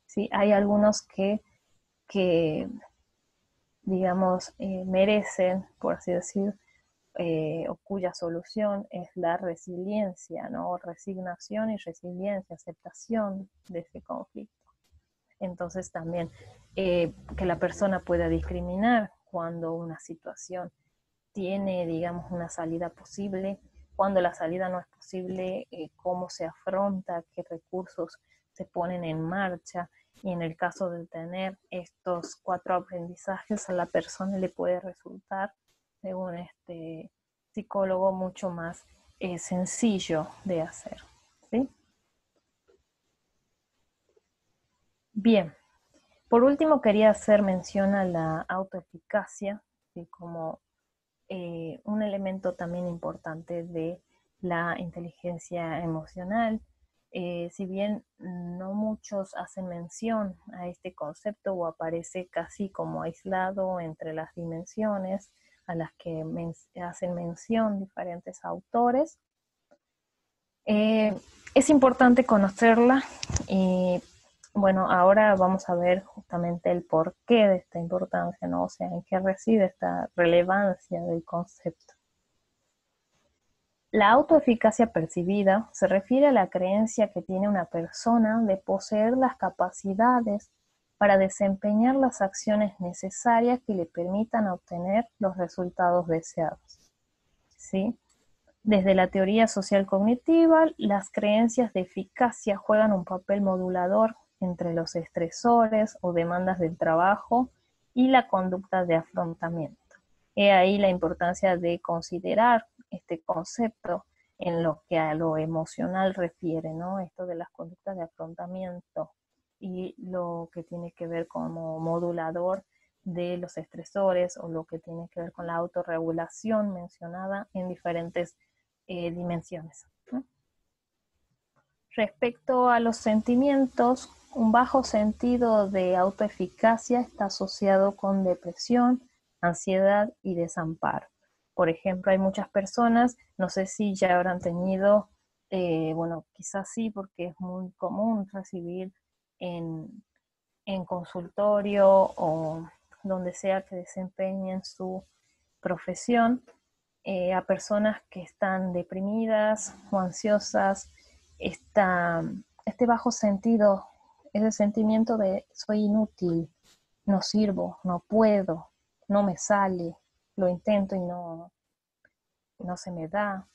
¿sí? Hay algunos que digamos, merecen, por así decir, o cuya solución es la resiliencia, ¿no? Resignación y resiliencia, aceptación de ese conflicto. Entonces también que la persona pueda discriminar cuando una situación tiene, digamos, una salida posible, cuando la salida no es posible, cómo se afronta, qué recursos se ponen en marcha, y en el caso de tener estos 4 aprendizajes, a la persona le puede resultar, según este psicólogo, mucho más sencillo de hacer, ¿sí? Bien, por último quería hacer mención a la autoeficacia, ¿sí? Como un elemento también importante de la inteligencia emocional. Si bien no muchos hacen mención a este concepto o aparece casi como aislado entre las dimensiones a las que hacen mención diferentes autores, es importante conocerla y bueno, ahora vamos a ver justamente el porqué de esta importancia, ¿no? O sea, en qué reside esta relevancia del concepto. La autoeficacia percibida se refiere a la creencia que tiene una persona de poseer las capacidades para desempeñar las acciones necesarias que le permitan obtener los resultados deseados, ¿sí? Desde la teoría social cognitiva, las creencias de eficacia juegan un papel modulador entre los estresores o demandas del trabajo y la conducta de afrontamiento. He ahí la importancia de considerar este concepto en lo que a lo emocional refiere, ¿no? Esto de las conductas de afrontamiento y lo que tiene que ver como modulador de los estresores o lo que tiene que ver con la autorregulación mencionada en diferentes dimensiones, ¿no? Respecto a los sentimientos, un bajo sentido de autoeficacia está asociado con depresión, ansiedad y desamparo. Por ejemplo, hay muchas personas, no sé si ya habrán tenido, bueno, quizás sí, porque es muy común recibir en consultorio o donde sea que desempeñen su profesión, a personas que están deprimidas o ansiosas, este bajo sentido, ese sentimiento de soy inútil, no sirvo, no puedo, no me sale, lo intento y no se me da,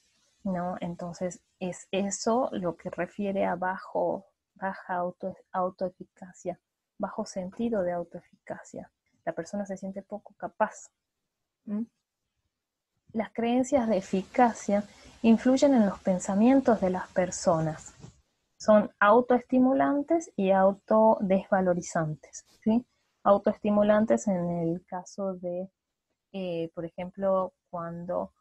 ¿no? Entonces es eso lo que refiere a baja autoeficacia, bajo sentido de autoeficacia. La persona se siente poco capaz. ¿Mm? Las creencias de eficacia influyen en los pensamientos de las personas. Son autoestimulantes y autodesvalorizantes, ¿sí? Autoestimulantes en el caso de, por ejemplo, cuando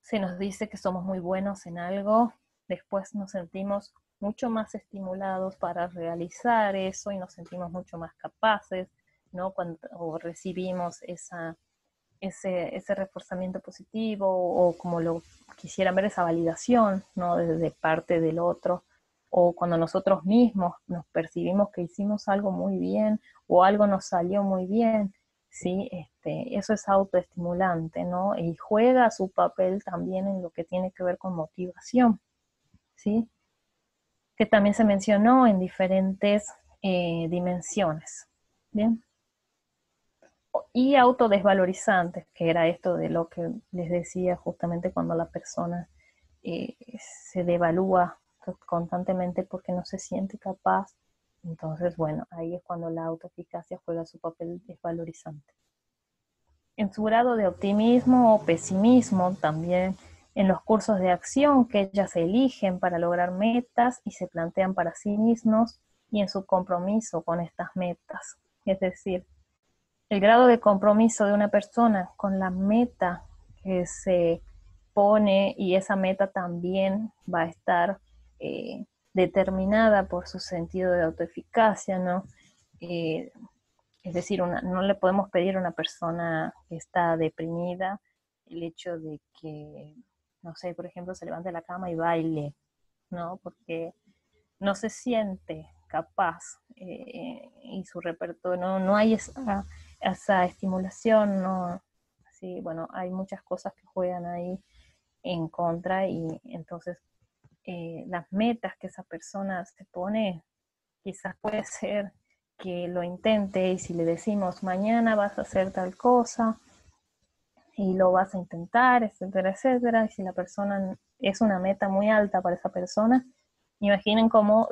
se nos dice que somos muy buenos en algo, después nos sentimos mucho más estimulados para realizar eso y nos sentimos mucho más capaces, ¿no? Cuando recibimos ese reforzamiento positivo o como lo quisieran ver, esa validación, ¿no? de parte del otro, o cuando nosotros mismos nos percibimos que hicimos algo muy bien o algo nos salió muy bien, ¿sí? Eso es autoestimulante, ¿no? Y juega su papel también en lo que tiene que ver con motivación, ¿sí? Que también se mencionó en diferentes dimensiones, ¿bien? Y autodesvalorizantes, que era esto de lo que les decía justamente cuando la persona se devalúa constantemente porque no se siente capaz. Entonces, bueno, ahí es cuando la autoeficacia juega su papel desvalorizante. En su grado de optimismo o pesimismo, también en los cursos de acción que ellas eligen para lograr metas y se plantean para sí mismos, y en su compromiso con estas metas. Es decir, el grado de compromiso de una persona con la meta que se pone, y esa meta también va a estar determinada por su sentido de autoeficacia, ¿no? Es decir, no le podemos pedir a una persona que está deprimida el hecho de que, no sé, por ejemplo, se levante de la cama y baile, ¿no? Porque no se siente capaz y su repertorio, no hay esa estimulación, no, sí, bueno, hay muchas cosas que juegan ahí en contra, y entonces las metas que esa persona se pone, quizás puede ser que lo intente, y si le decimos mañana vas a hacer tal cosa y lo vas a intentar, etcétera, etcétera, y si la persona es una meta muy alta para esa persona, imaginen cómo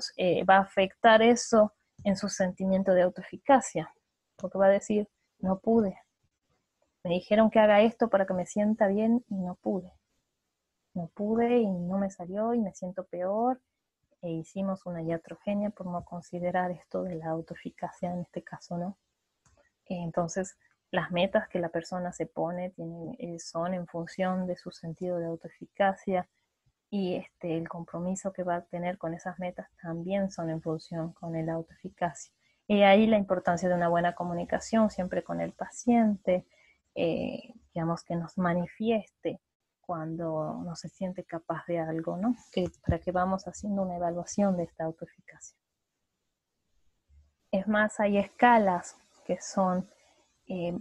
va a afectar eso en su sentimiento de autoeficacia, porque va a decir, no pude, me dijeron que haga esto para que me sienta bien y no pude y no me salió y me siento peor, e hicimos una iatrogenia por no considerar esto de la autoeficacia en este caso, ¿no? Entonces, las metas que la persona se pone son en función de su sentido de autoeficacia, y el compromiso que va a tener con esas metas también son en función con el autoeficacia. Y ahí la importancia de una buena comunicación siempre con el paciente, digamos, que nos manifieste cuando no se siente capaz de algo, ¿no? Para que vamos haciendo una evaluación de esta autoeficacia. Es más, hay escalas que son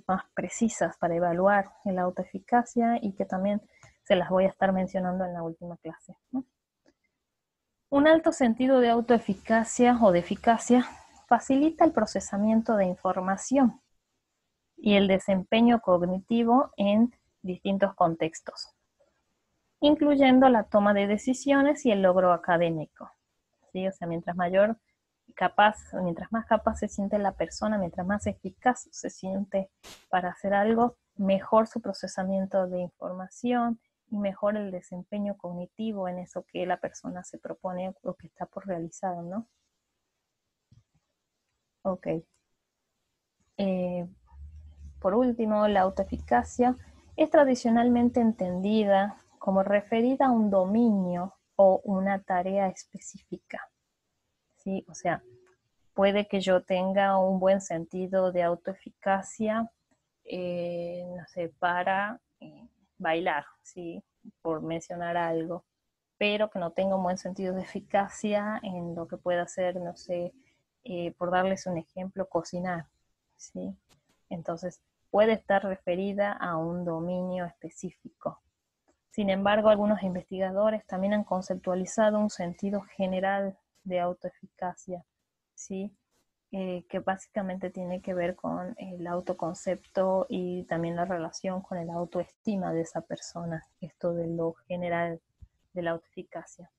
más precisas para evaluar la autoeficacia y que también se las voy a estar mencionando en la última clase, ¿no? Un alto sentido de autoeficacia o de eficacia facilita el procesamiento de información y el desempeño cognitivo en distintos contextos, incluyendo la toma de decisiones y el logro académico, ¿sí? O sea, mientras más capaz se siente la persona, mientras más eficaz se siente para hacer algo, mejor su procesamiento de información y mejora el desempeño cognitivo en eso que la persona se propone o que está por realizar, ¿no? Ok. Por último, la autoeficacia es tradicionalmente entendida como referida a un dominio o una tarea específica, ¿sí? O sea, puede que yo tenga un buen sentido de autoeficacia, no sé, para bailar, ¿sí? Por mencionar algo, pero que no tenga un buen sentido de eficacia en lo que pueda ser, no sé, por darles un ejemplo, cocinar, ¿sí? Entonces, puede estar referida a un dominio específico. Sin embargo, algunos investigadores también han conceptualizado un sentido general de autoeficacia, ¿sí? Que básicamente tiene que ver con el autoconcepto y también la relación con el autoestima de esa persona, esto de lo general de la autoeficacia.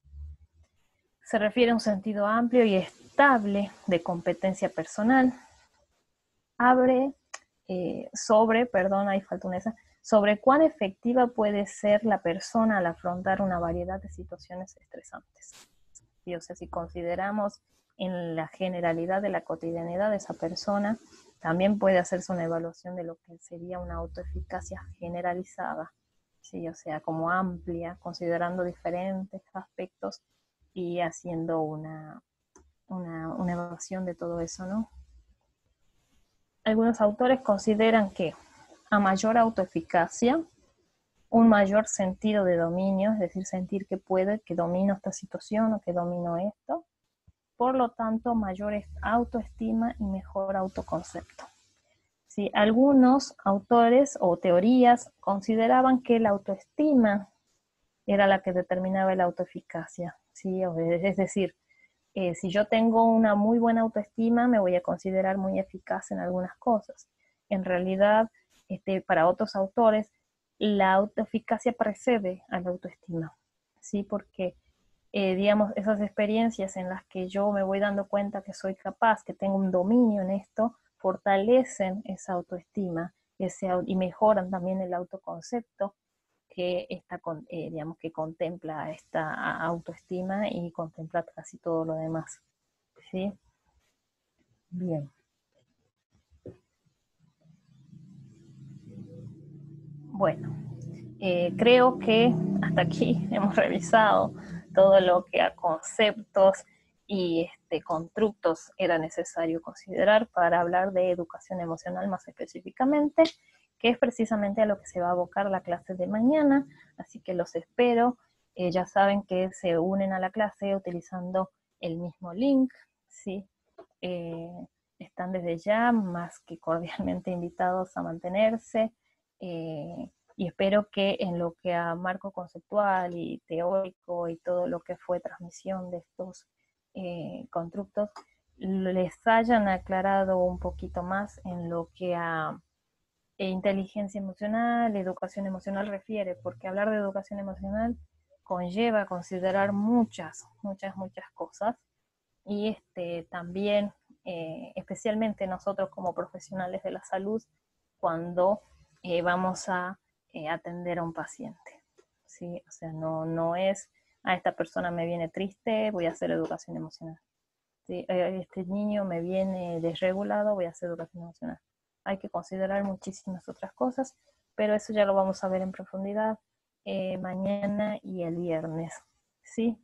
Se refiere a un sentido amplio y estable de competencia personal. Ahí falta una esa, sobre cuán efectiva puede ser la persona al afrontar una variedad de situaciones estresantes. ¿Sí? O sea, si consideramos en la generalidad de la cotidianidad de esa persona, también puede hacerse una evaluación de lo que sería una autoeficacia generalizada, ¿sí? O sea, como amplia, considerando diferentes aspectos y haciendo una evaluación de todo eso, ¿no? Algunos autores consideran que a mayor autoeficacia, un mayor sentido de dominio, es decir, sentir que puedo, que domino esta situación o que domino esto, por lo tanto, mayor autoestima y mejor autoconcepto. ¿Sí? Algunos autores o teorías consideraban que la autoestima era la que determinaba la autoeficacia, ¿sí? Es decir, si yo tengo una muy buena autoestima, me voy a considerar muy eficaz en algunas cosas. En realidad, para otros autores, la autoeficacia precede a la autoestima, ¿sí? Porque, digamos, esas experiencias en las que yo me voy dando cuenta que soy capaz, que tengo un dominio en esto, fortalecen esa autoestima y mejoran también el autoconcepto que digamos, que contempla esta autoestima y contempla casi todo lo demás. ¿Sí? Bien. Bueno, creo que hasta aquí hemos revisado todo lo que a conceptos y constructos era necesario considerar para hablar de educación emocional más específicamente, que es precisamente a lo que se va a abocar la clase de mañana, así que los espero. Ya saben que se unen a la clase utilizando el mismo link, ¿sí? Están desde ya más que cordialmente invitados a mantenerse. Y espero que en lo que a marco conceptual y teórico y todo lo que fue transmisión de estos constructos les hayan aclarado un poquito más en lo que a inteligencia emocional, educación emocional refiere, porque hablar de educación emocional conlleva considerar muchas cosas y también, especialmente nosotros como profesionales de la salud, cuando vamos a atender a un paciente, ¿sí? O sea, no es, a esta persona me viene triste, voy a hacer educación emocional. ¿Sí? Este niño me viene desregulado, voy a hacer educación emocional. Hay que considerar muchísimas otras cosas, pero eso ya lo vamos a ver en profundidad mañana y el viernes, ¿sí?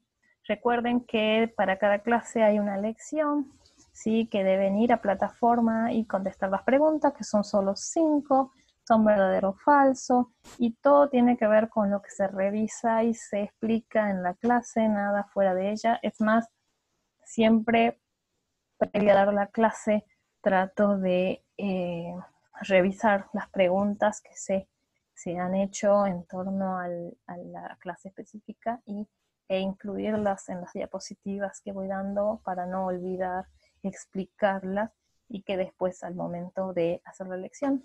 Recuerden que para cada clase hay una lección, ¿sí? Que deben ir a plataforma y contestar las preguntas, que son solo 5, son verdadero o falso, y todo tiene que ver con lo que se revisa y se explica en la clase, nada fuera de ella. Es más, siempre previo a dar la clase trato de revisar las preguntas que se han hecho en torno a la clase específica e incluirlas en las diapositivas que voy dando para no olvidar explicarlas y que después al momento de hacer la lección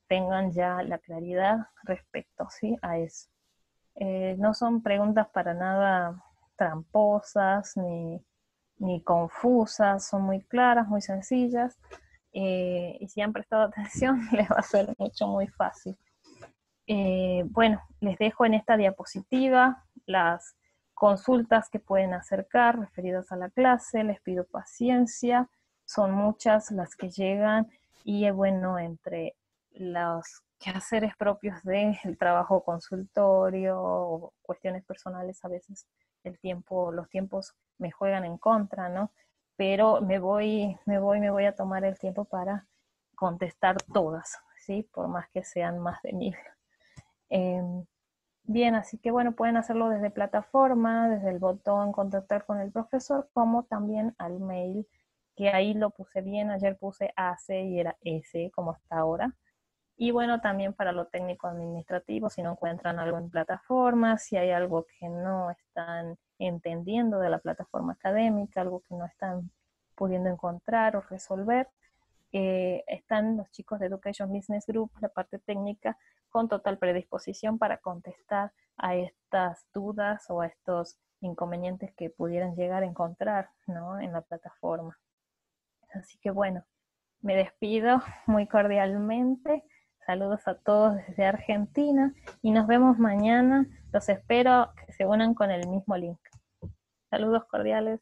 tengan ya la claridad respecto, ¿sí? A eso. No son preguntas para nada tramposas ni confusas, son muy claras, muy sencillas, y si han prestado atención les va a ser mucho, muy fácil. Bueno, les dejo en esta diapositiva las consultas que pueden acercar referidas a la clase, les pido paciencia, son muchas las que llegan y bueno, entre los quehaceres propios del trabajo consultorio o cuestiones personales, a veces los tiempos me juegan en contra, ¿no? Pero me voy a tomar el tiempo para contestar todas, ¿sí? Por más que sean más de 1000. Eh, Bien, así que bueno, pueden hacerlo desde plataforma, desde el botón contactar con el profesor, como también al mail, que ahí lo puse bien, ayer puse AC y era S, como está ahora. Y bueno, también para lo técnico administrativo, si no encuentran algo en plataforma, si hay algo que no están entendiendo de la plataforma académica, algo que no están pudiendo encontrar o resolver, están los chicos de Education Business Group, la parte técnica, con total predisposición para contestar a estas dudas o a estos inconvenientes que pudieran llegar a encontrar, ¿no?, en la plataforma. Así que bueno, me despido muy cordialmente. Saludos a todos desde Argentina y nos vemos mañana. Los espero que se unan con el mismo link. Saludos cordiales.